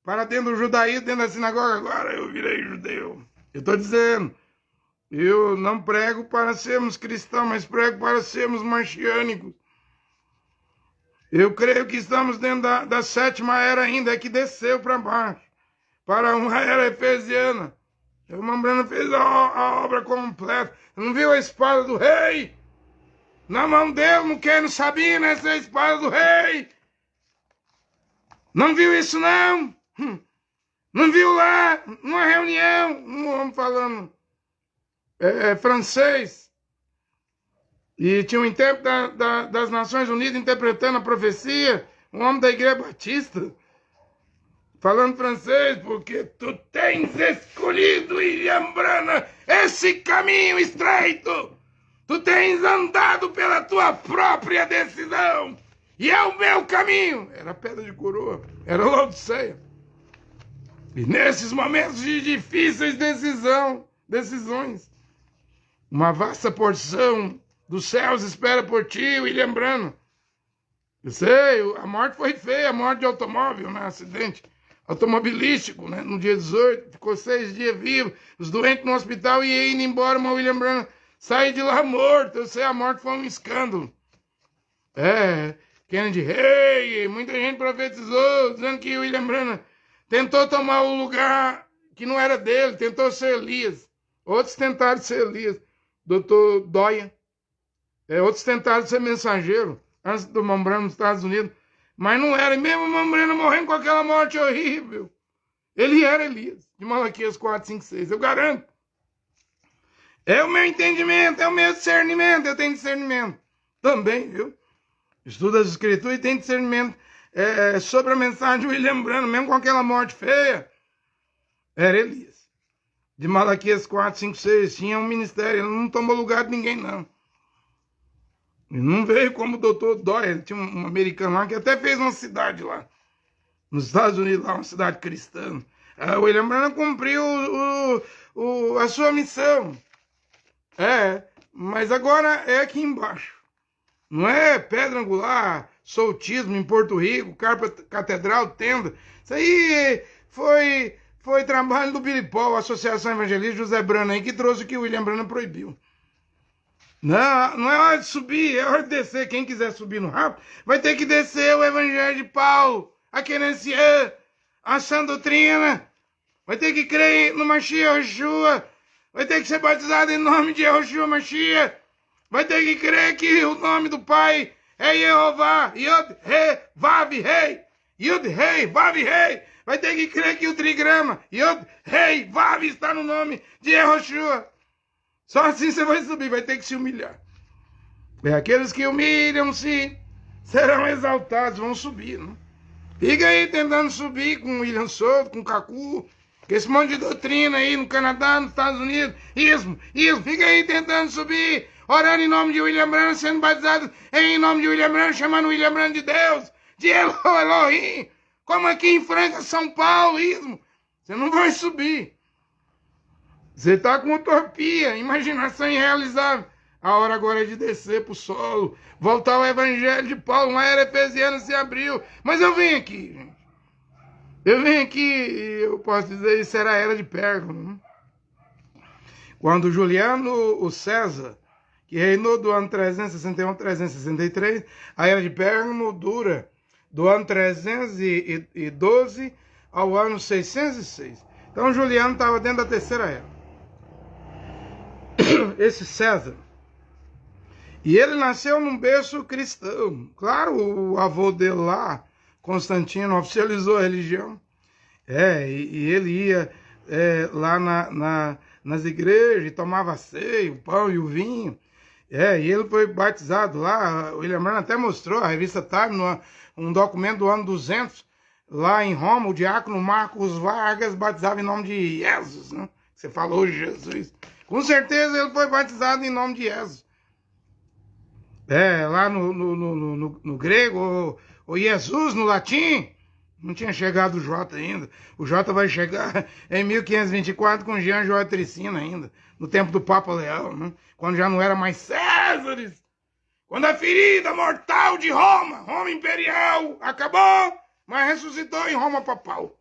para dentro do judaísmo, dentro da sinagoga. Agora eu virei judeu. Eu estou dizendo, eu não prego para sermos cristãos, mas prego para sermos marciânicos. Eu creio que estamos dentro da 7ª era ainda, que desceu para baixo, para uma era efesiana. O Mambrano fez a obra completa. Não viu a espada do rei? Na mão dele, não sabia, né? Essa é a espada do rei. Não viu isso, não? Não viu lá, numa reunião, um homem falando francês. E tinha um intérprete das Nações Unidas interpretando a profecia, um homem da Igreja Batista, falando francês, porque tu tens escolhido, William Branham, esse caminho estreito. Tu tens andado pela tua própria decisão. E é o meu caminho. Era pedra de coroa, era Laodiceia. E nesses momentos de difíceis decisões, uma vasta porção dos céus espera por ti, William Branham. Eu sei, a morte foi feia, a morte de automóvel, né? Acidente automobilístico, né? No dia 18, ficou 6 dias vivo, os doentes no hospital e indo embora, mas William Branham saiu de lá morto. Eu sei, a morte foi um escândalo. Kennedy Rei, muita gente profetizou, dizendo que William Branham tentou tomar o lugar que não era dele, tentou ser Elias. Outros tentaram ser Elias. Dr. Doyen. Outros tentaram ser mensageiro, antes do Mambrano nos Estados Unidos. Mas não era. E mesmo o Mambrano morrendo com aquela morte horrível, ele era Elias. De Malaquias 4, 5, 6. Eu garanto. É o meu entendimento, é o meu discernimento. Eu tenho discernimento também, viu? Estudo as Escrituras e tenho discernimento sobre a mensagem de William Branham, mesmo com aquela morte feia. Era Elias. De Malaquias 4, 5, 6. Tinha um ministério. Ele não tomou lugar de ninguém, não. Ele não veio como o Dr. Doyle. Tinha um americano lá que até fez uma cidade lá. Nos Estados Unidos, lá, uma cidade cristã. O William Branham cumpriu a sua missão. Mas agora é aqui embaixo. Não é pedra angular, soltismo em Porto Rico, catedral, tenda. Isso aí foi trabalho do Billy Paul, a Associação Evangelista José Branham aí, que trouxe o que o William Branham proibiu. Não é hora de subir, é hora de descer. Quem quiser subir no rápido vai ter que descer o Evangelho de Paulo, a Kenenciã, a sã doutrina. Vai ter que crer no Mashiach Yeshua. Vai ter que ser batizado em nome de Yeshua Mashiach. Vai ter que crer que o nome do Pai é Jeová. Yod, He, Vav, Rei. Yod, Rei, Vav, Rei. Vai ter que crer que o trigrama Yod, Rei, Vav está no nome de Yeshua. Só assim você vai subir, vai ter que se humilhar. Aqueles que humilham-se serão exaltados, vão subir, né? Fica aí tentando subir com o William Souto, com o Cacu, com esse monte de doutrina aí no Canadá, nos Estados Unidos. Isso. Fica aí tentando subir, orando em nome de William Branham, sendo batizado em nome de William Branham, chamando William Branham de Deus, de Elohim, como aqui em Franca, São Paulo, ismo. Você não vai subir. Você está com utopia, imaginação irrealizável. A hora agora é de descer para o solo, voltar ao Evangelho de Paulo, uma era efesiana se abriu. Mas eu venho aqui, gente. Eu venho aqui e eu posso dizer isso era a era de Pérgamo. Quando Juliano o César, que reinou do ano 361 a 363, a era de Pérgamo dura do ano 312 ao ano 606. Então Juliano estava dentro da terceira era. Esse César. E ele nasceu num berço cristão. Claro, o avô dele lá, Constantino, oficializou a religião. E ele ia lá nas igrejas e tomava a ceia, o pão e o vinho. E ele foi batizado lá. O William Branham até mostrou, a revista Time, um documento do ano 200, lá em Roma, o diácono Marcos Vargas batizava em nome de Jesus, né? Você falou Jesus. Com certeza ele foi batizado em nome de Jesus. Lá no grego, o Jesus no latim, não tinha chegado o J ainda. O J vai chegar em 1524 com Jean João Tricina ainda, no tempo do Papa Leão, né? Quando já não era mais Césares. Quando a ferida mortal de Roma imperial, acabou, mas ressuscitou em Roma papal.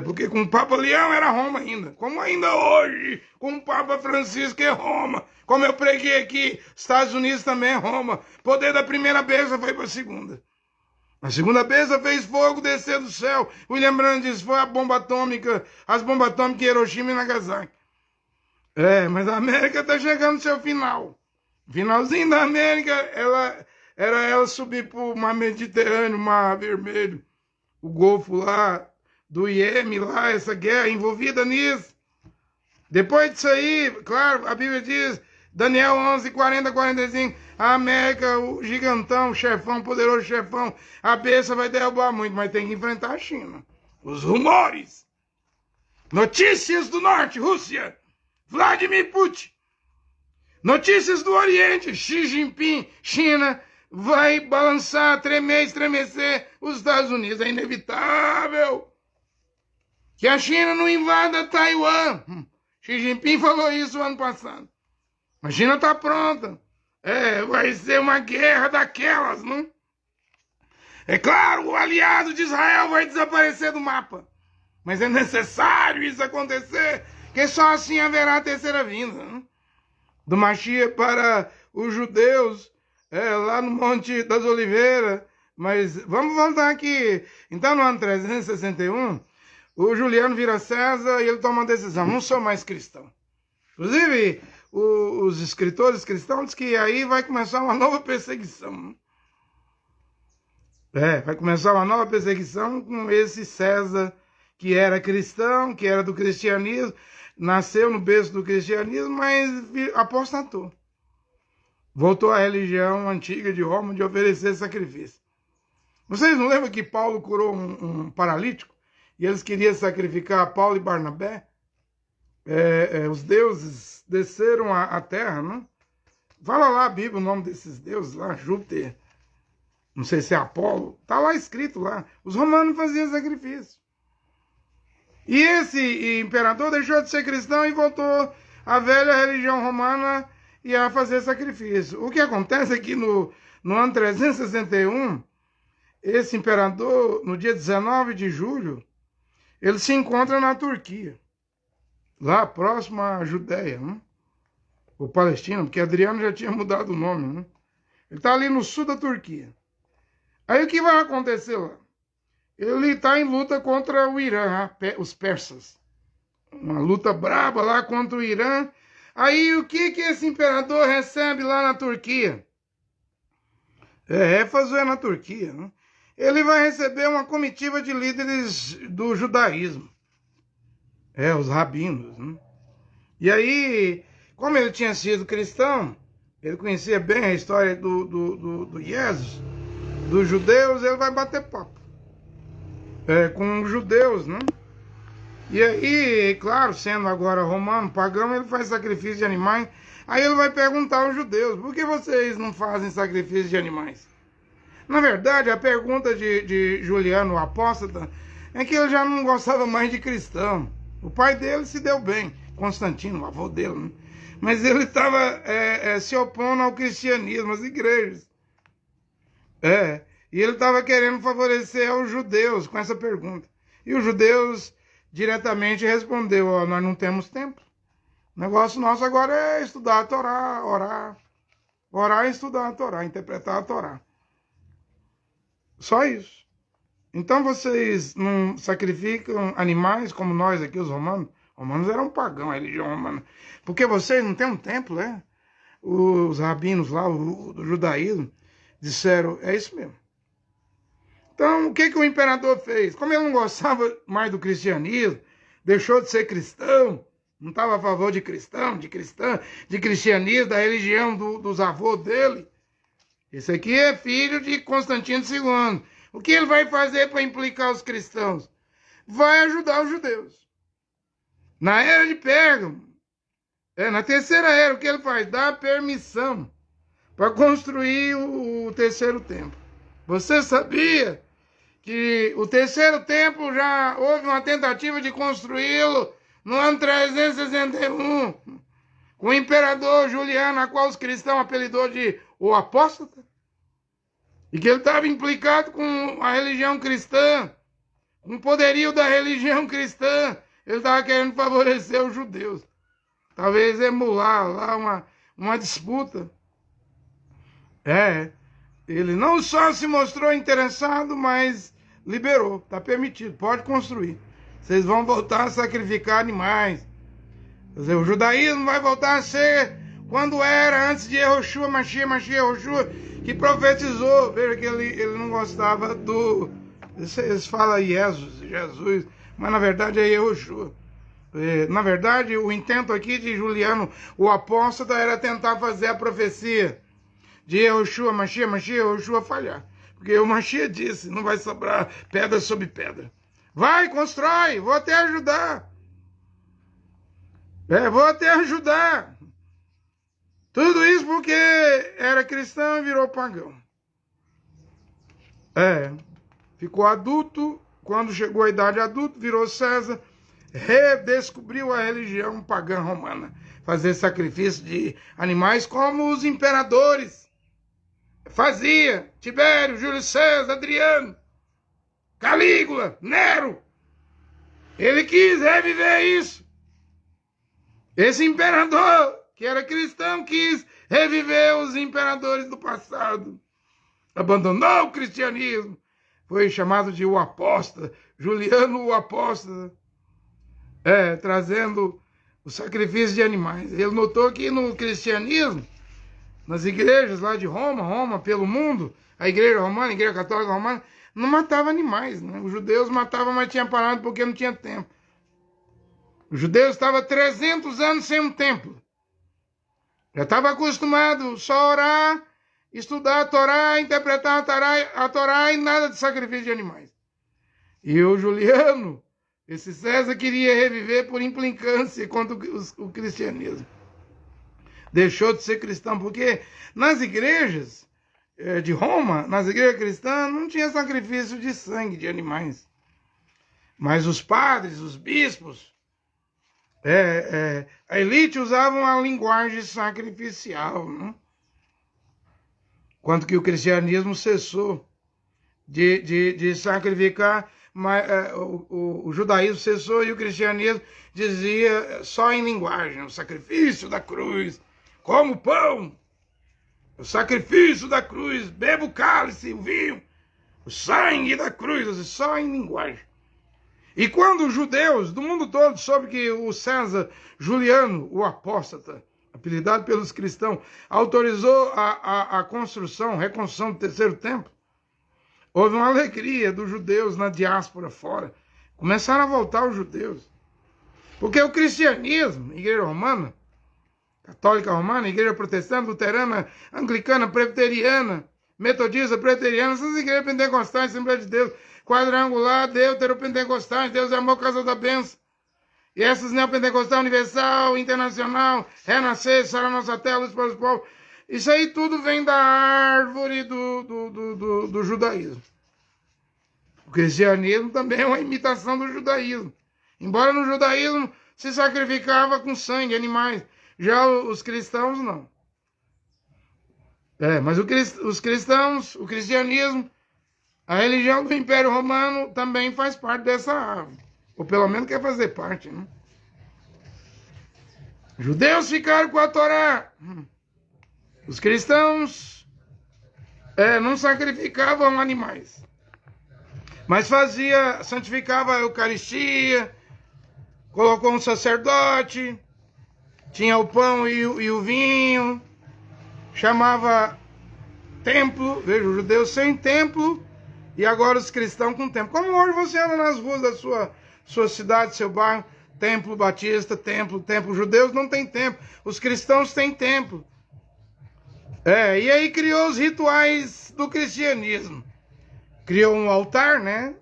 Porque com o Papa Leão era Roma ainda. Como ainda hoje, com o Papa Francisco é Roma. Como eu preguei aqui, Estados Unidos também é Roma. Poder da primeira bênção foi para a segunda. A segunda bênção fez fogo descer do céu. William Branham disse, foi a bomba atômica, as bombas atômicas em Hiroshima e Nagasaki. Mas a América está chegando no seu final. Finalzinho da América, ela subir para o Mar Mediterrâneo, o Mar Vermelho, o Golfo lá, do Iêmen lá, essa guerra envolvida nisso. Depois disso aí, claro, a Bíblia diz, Daniel 11, 40, 45, a América, o gigantão, o chefão, o poderoso chefão, a besta vai derrubar muito, mas tem que enfrentar a China. Os rumores. Notícias do Norte, Rússia, Vladimir Putin. Notícias do Oriente, Xi Jinping, China, vai balançar, tremer, estremecer os Estados Unidos. É inevitável que a China não invada Taiwan. Xi Jinping falou isso ano passado. A China está pronta. Vai ser uma guerra daquelas, não? É claro, o aliado de Israel vai desaparecer do mapa. Mas é necessário isso acontecer, que só assim haverá a terceira vinda, não? Do Mashiach para os judeus, lá no Monte das Oliveiras. Mas vamos voltar aqui. Então, no ano 361, o Juliano vira César e ele toma uma decisão. Não sou mais cristão. Inclusive, os escritores cristãos dizem que aí vai começar uma nova perseguição. Vai começar uma nova perseguição com esse César, que era cristão, que era do cristianismo, nasceu no berço do cristianismo, mas apostatou. Voltou à religião antiga de Roma, de oferecer sacrifício. Vocês não lembram que Paulo curou um paralítico? E eles queriam sacrificar Paulo e Barnabé? Os deuses desceram à terra, não? Fala lá a Bíblia o nome desses deuses lá, Júpiter, não sei se é Apolo, está lá escrito lá. Os romanos faziam sacrifício. E esse imperador deixou de ser cristão e voltou à velha religião romana e a fazer sacrifício. O que acontece é que no ano 361, esse imperador, no dia 19 de julho, ele se encontra na Turquia, lá próximo à Judéia, né? Ou Palestina, porque Adriano já tinha mudado o nome, né? Ele está ali no sul da Turquia. Aí o que vai acontecer lá? Ele está em luta contra o Irã, os persas. Uma luta braba lá contra o Irã. Aí o que esse imperador recebe lá na Turquia? Éfaso é na Turquia, né? Ele vai receber uma comitiva de líderes do judaísmo. Os rabinos, né? E aí, como ele tinha sido cristão, ele conhecia bem a história do Jesus, dos judeus, ele vai bater papo com os judeus, né? E aí, claro, sendo agora romano, pagão, ele faz sacrifício de animais. Aí ele vai perguntar aos judeus, por que vocês não fazem sacrifício de animais? Na verdade, a pergunta de Juliano, o apóstata, é que ele já não gostava mais de cristão. O pai dele se deu bem, Constantino, o avô dele, né? Mas ele estava se opondo ao cristianismo, às igrejas. E ele estava querendo favorecer aos judeus com essa pergunta. E os judeus diretamente respondeu, nós não temos tempo. O negócio nosso agora é estudar a Torá, orar. Orar e estudar a Torá, interpretar a Torá. Só isso. então vocês não sacrificam animais como nós aqui, os romanos? Romanos eram pagãos, a religião romana. Porque vocês não têm um templo, né? Os rabinos lá, do judaísmo, disseram, é isso mesmo. Então, o que o imperador fez? Como ele não gostava mais do cristianismo, deixou de ser cristão, não estava a favor de cristão, de cristã, de cristianismo, da religião dos avós dele. Esse aqui é filho de Constantino II. O que ele vai fazer para implicar os cristãos? Vai ajudar os judeus. Na era de Pérgamo, na terceira era, o que ele faz? Dá permissão para construir o terceiro templo. Você sabia que o terceiro templo já houve uma tentativa de construí-lo no ano 361, com o imperador Juliano, a qual os cristãos apelidou de o apóstata, e que ele estava implicado com a religião cristã, com o poderio da religião cristã. Ele estava querendo favorecer os judeus, talvez emular lá uma disputa. Ele não só se mostrou interessado, mas liberou, está permitido, pode construir. Vocês vão voltar a sacrificar animais. Quer dizer, o judaísmo vai voltar a ser quando era antes de Yehoshua, Mashiach, Yehoshua, que profetizou. Veja que ele não gostava do... Eles falam Jesus, mas na verdade é Yehoshua. Na verdade, o intento aqui de Juliano, o apóstolo, era tentar fazer a profecia de Yehoshua, Mashiach, Yehoshua falhar. Porque o Mashiach disse, não vai sobrar pedra sobre pedra. Vai, constrói, vou até ajudar. Vou até ajudar. Tudo isso porque era cristão e virou pagão. Ficou adulto, quando chegou a idade adulta, virou César, redescobriu a religião pagã romana. Fazer sacrifício de animais como os imperadores fazia. Tibério, Júlio César, Adriano, Calígula, Nero. Ele quis reviver isso. Esse imperador, que era cristão, quis reviver os imperadores do passado. Abandonou o cristianismo. Foi chamado de o apóstata, Juliano o apóstata, trazendo o sacrifício de animais. Ele notou que no cristianismo, nas igrejas lá de Roma, pelo mundo, a igreja romana, a igreja católica romana, não matava animais, né? Os judeus matavam, mas tinha parado porque não tinha tempo. Os judeus estavam 300 anos sem um templo. Já estava acostumado só a orar, estudar a Torá, interpretar a Torá e nada de sacrifício de animais. E o Juliano, esse César, queria reviver por implicância contra o cristianismo. Deixou de ser cristão, porque nas igrejas de Roma, nas igrejas cristãs, não tinha sacrifício de sangue de animais. Mas os padres, os bispos, a elite usavam a linguagem sacrificial, né? Quanto que o cristianismo cessou de sacrificar, mas o judaísmo cessou e o cristianismo dizia só em linguagem, o sacrifício da cruz, como pão, o sacrifício da cruz, beba o cálice, o vinho, o sangue da cruz, só em linguagem. E quando os judeus do mundo todo soube que o César Juliano, o apóstata, apelidado pelos cristãos, autorizou a reconstrução do terceiro templo, houve uma alegria dos judeus na diáspora fora. Começaram a voltar os judeus. Porque o cristianismo, igreja romana, católica romana, igreja protestante, luterana, anglicana, presbiteriana, metodista, presbiteriana, essas igrejas pentecostais, Assembleia de Deus, quadrangular, deuteropentecostais, Deus é amor, casa da bênção. E essas neopentecostal, universal, internacional, renascer, sarar nossa terra, luz para os povos. Isso aí tudo vem da árvore do judaísmo. O cristianismo também é uma imitação do judaísmo. Embora no judaísmo se sacrificava com sangue, animais. Já os cristãos não. Mas os cristãos, o cristianismo, a religião do Império Romano também faz parte dessa árvore. Ou pelo menos quer fazer parte, né? Judeus ficaram com a Torá. Os cristãos não sacrificavam animais. Mas santificava a Eucaristia, colocou um sacerdote, tinha o pão e o vinho, chamava templo, veja, os judeus sem templo, e agora os cristãos com templo. Como hoje você anda nas ruas da sua cidade, seu bairro, templo batista, templo, judeus não tem templo, os cristãos têm templo. E aí criou os rituais do cristianismo. Criou um altar, né?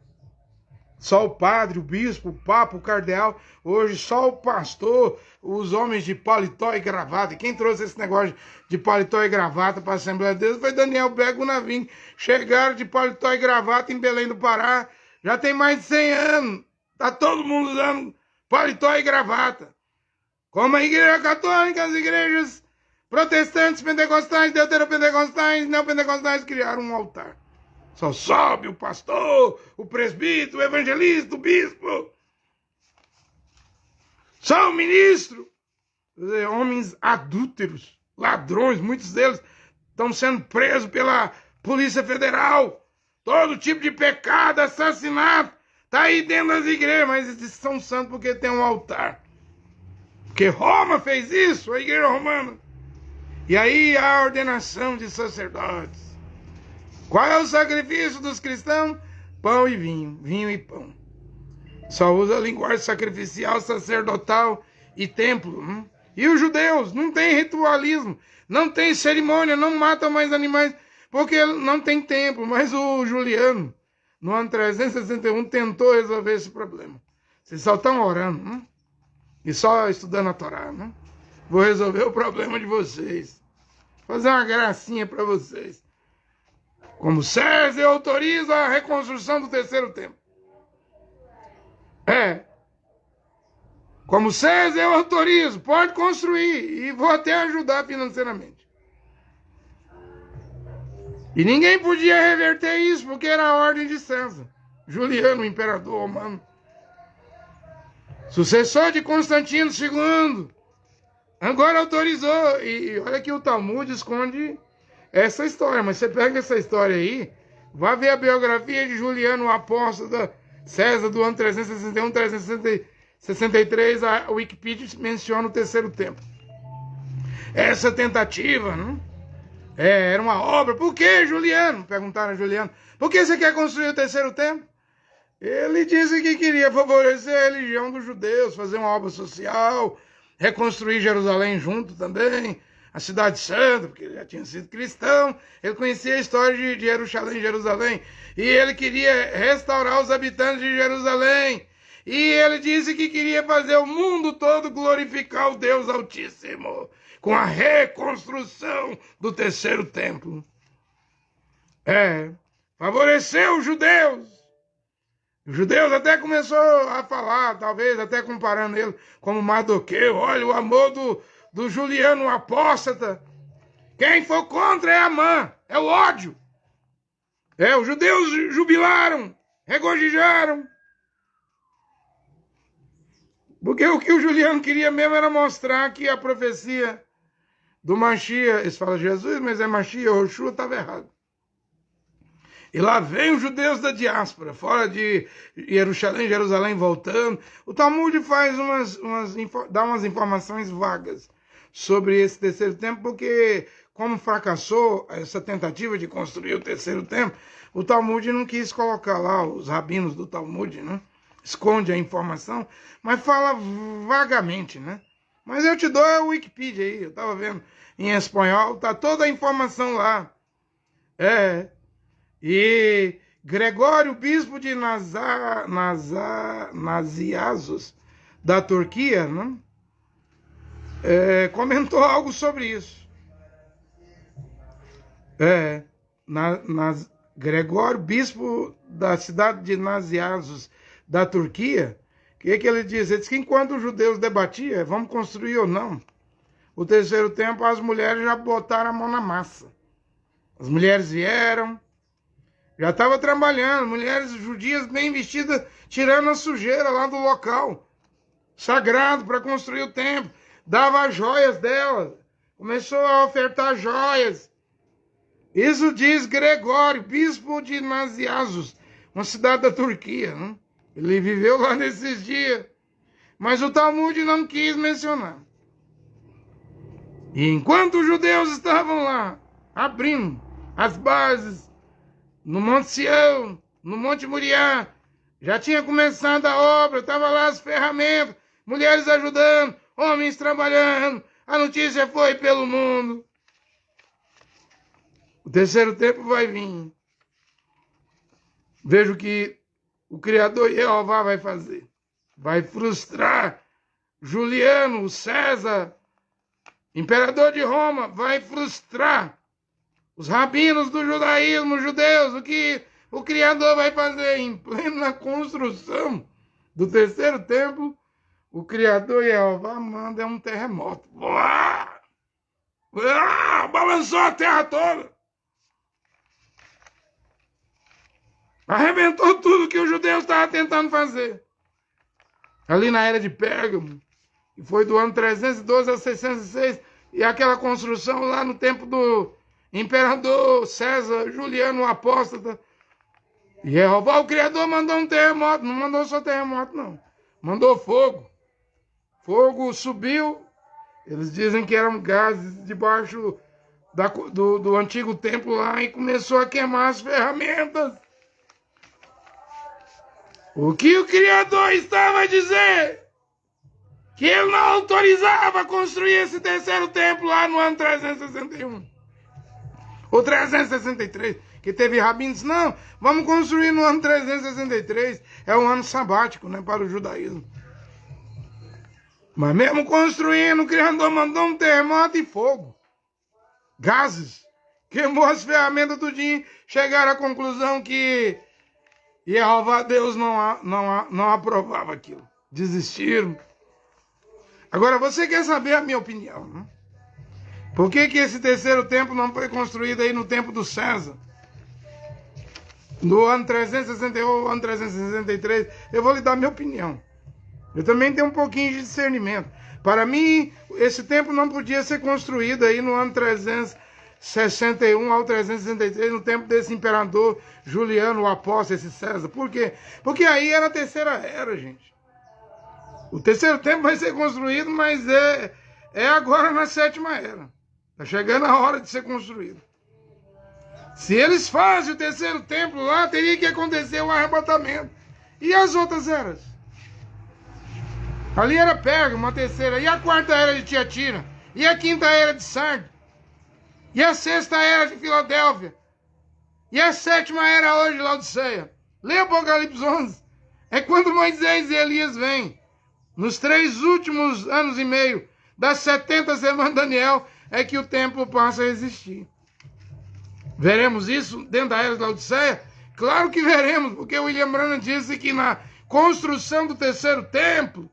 Só o padre, o bispo, o papa, o cardeal. Hoje só o pastor, os homens de paletó e gravata. E quem trouxe esse negócio de paletó e gravata para a Assembleia de Deus foi Daniel Bego Navim. Chegaram de paletó e gravata em Belém do Pará. Já tem mais de 100 anos. Tá todo mundo usando paletó e gravata. Como a Igreja Católica, as igrejas protestantes, pentecostais, deuteropentecostais, neopentecostais criaram um altar. Só sobe o pastor, o presbítero, o evangelista, o bispo. Só o ministro. Homens adúlteros, ladrões, muitos deles estão sendo presos pela Polícia Federal. Todo tipo de pecado, assassinato, está aí dentro das igrejas, mas eles são santos porque tem um altar. Porque Roma fez isso, a igreja romana. E aí a ordenação de sacerdotes. Qual é o sacrifício dos cristãos? Pão e vinho, vinho e pão. Só usa a linguagem sacrificial, sacerdotal e templo. E os judeus não tem ritualismo, não tem cerimônia, não matam mais animais, porque não tem templo. Mas o Juliano, no ano 361, tentou resolver esse problema. Vocês só estão orando, e só estudando a Torá. Vou resolver o problema de vocês. Fazer uma gracinha para vocês. Como César autoriza a reconstrução do terceiro templo. Como César eu autorizo, pode construir e vou até ajudar financeiramente. E ninguém podia reverter isso porque era a ordem de César. Juliano, o imperador romano. Sucessor de Constantino II. Agora autorizou. E olha que o Talmud esconde essa história, mas você pega essa história aí, vai ver a biografia de Juliano, o apóstolo da César, do ano 361, 363, a Wikipedia menciona o terceiro templo. Essa tentativa, era uma obra. Por que, Juliano? Perguntaram a Juliano. Por que você quer construir o terceiro templo? Ele disse que queria favorecer a religião dos judeus, fazer uma obra social, reconstruir Jerusalém junto também, a cidade santa, porque ele já tinha sido cristão, ele conhecia a história de Jerusalém, e ele queria restaurar os habitantes de Jerusalém, e ele disse que queria fazer o mundo todo glorificar o Deus Altíssimo, com a reconstrução do terceiro templo. Favoreceu os judeus. Os judeus até começou a falar, talvez até comparando ele como Mardoqueu, olha o amor do Juliano, o apóstata. Quem for contra é Amã, é o ódio. Os judeus jubilaram, regozijaram. Porque o que o Juliano queria mesmo era mostrar que a profecia do Mashiach, eles falam Jesus, mas é Mashiach, o Yoshua estava errado. E lá vem os judeus da diáspora, fora de Jerusalém voltando. O Talmud faz dá umas informações vagas sobre esse terceiro templo, porque como fracassou essa tentativa de construir o terceiro templo, o Talmud não quis colocar lá, os rabinos do Talmud, esconde a informação, mas fala vagamente, Mas eu te dou a Wikipedia aí, eu estava vendo em espanhol, tá toda a informação lá. E Gregório, bispo de Nazianzus, da Turquia, comentou algo sobre isso. Gregório, bispo da cidade de Nazianzus, da Turquia, o que ele diz? Ele diz que enquanto os judeus debatiam, vamos construir ou não, o terceiro templo, as mulheres já botaram a mão na massa. As mulheres vieram, já estavam trabalhando, mulheres judias bem vestidas, tirando a sujeira lá do local sagrado para construir o templo. Dava as joias delas, começou a ofertar joias. Isso diz Gregório, bispo de Nazianzus, uma cidade da Turquia. Né? Ele viveu lá nesses dias, mas o Talmud não quis mencionar. E enquanto os judeus estavam lá, abrindo as bases no Monte Sião, no Monte Moriá, já tinha começado a obra, estavam lá as ferramentas, mulheres ajudando, homens trabalhando, a notícia foi pelo mundo. O terceiro tempo vai vir. Veja o que o Criador Jeová vai fazer. Vai frustrar Juliano, César, imperador de Roma, vai frustrar os rabinos do judaísmo, os judeus. O que o Criador vai fazer em plena construção do terceiro templo? O Criador Jeová manda um terremoto. Uá! Uá! Balançou a terra toda. Arrebentou tudo que os judeus estavam tentando fazer. Ali na era de Pérgamo, que foi do ano 312 a 606, e aquela construção lá no tempo do imperador César Juliano o Apóstata. E Jeová, o Criador, mandou um terremoto. Não mandou só terremoto, não. Mandou fogo. Fogo subiu. Eles dizem que eram gases debaixo do antigo templo lá, e começou a queimar as ferramentas. O que o Criador estava a dizer? Que ele não autorizava construir esse terceiro templo lá no ano 361. Ou 363. Que teve rabinos, não, vamos construir no ano 363. É um ano sabático, né, para o judaísmo. Mas mesmo construindo, o Criador mandou um terremoto e fogo. Gases. Queimou as ferramentas tudinho. Chegaram à conclusão que Jeová Deus não aprovava aquilo. Desistiram. Agora, você quer saber a minha opinião, né? Por que esse terceiro templo não foi construído aí no tempo do César? No ano 361 ou ano 363, eu vou lhe dar a minha opinião. Eu também tenho um pouquinho de discernimento. Para mim, esse templo não podia ser construído aí no ano 361 ao 363, no tempo desse imperador Juliano, o Apóstolo, esse César. Por quê? Porque aí era a terceira era, gente. O terceiro templo vai ser construído, mas é agora na sétima era. Está chegando a hora de ser construído. Se eles fazem o terceiro templo lá, teria que acontecer o arrebatamento. E as outras eras? Ali era Pérgamo, a terceira. E a quarta era de Tiatira? E a quinta era de Sardes? E a sexta era de Filadélfia? E a sétima era hoje de Laodiceia? Lê Apocalipse 11. É quando Moisés e Elias vêm. Nos 3 últimos anos e meio das 70 semanas de Daniel, é que o templo passa a existir. Veremos isso dentro da era de Laodiceia? Claro que veremos, porque William Branham disse que na construção do terceiro templo,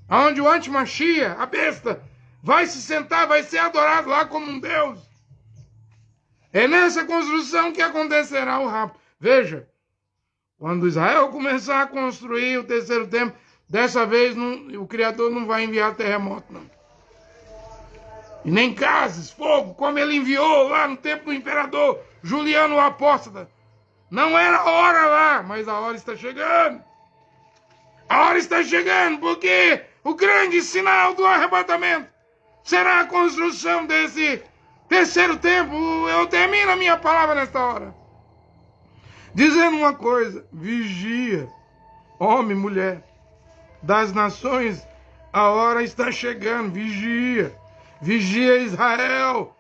onde o Antimachia, a besta, vai se sentar, vai ser adorado lá como um Deus. É nessa construção que acontecerá o rapto. Veja, quando Israel começar a construir o terceiro templo, dessa vez o Criador não vai enviar terremoto, não. E nem gases, fogo, como ele enviou lá no tempo do imperador Juliano o Apóstata. Não era a hora lá, mas a hora está chegando. A hora está chegando, porque o grande sinal do arrebatamento será a construção desse terceiro templo. Eu termino a minha palavra nesta hora, dizendo uma coisa: vigia, homem, mulher, das nações, a hora está chegando, vigia. Vigia Israel.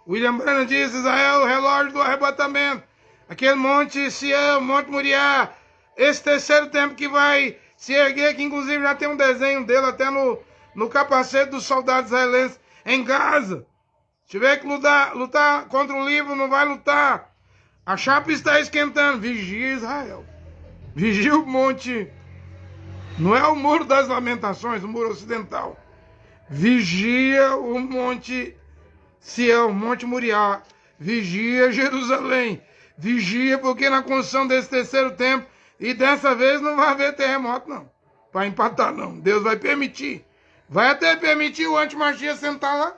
William Branham diz: Israel, o relógio do arrebatamento. Aquele monte Sião, Monte Moriá. Esse terceiro templo que vai se erguer, que inclusive já tem um desenho dele até no capacete dos soldados israelenses em Gaza. Se tiver que lutar contra o livro, não vai lutar. A chapa está esquentando. Vigia Israel. Vigia o monte. Não é o muro das lamentações, o muro ocidental. Vigia o Monte Sião, Monte Moriá. Vigia Jerusalém. Vigia, porque na construção desse terceiro templo, e dessa vez não vai haver terremoto, não. Para empatar, não. Deus vai permitir. Vai até permitir o Antimachia sentar lá.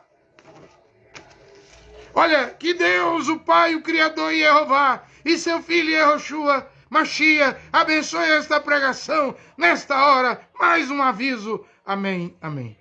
Olha, que Deus, o Pai, o Criador Jeová, e seu Filho Yehoshua, Machia, abençoe esta pregação nesta hora. Mais um aviso. Amém, amém.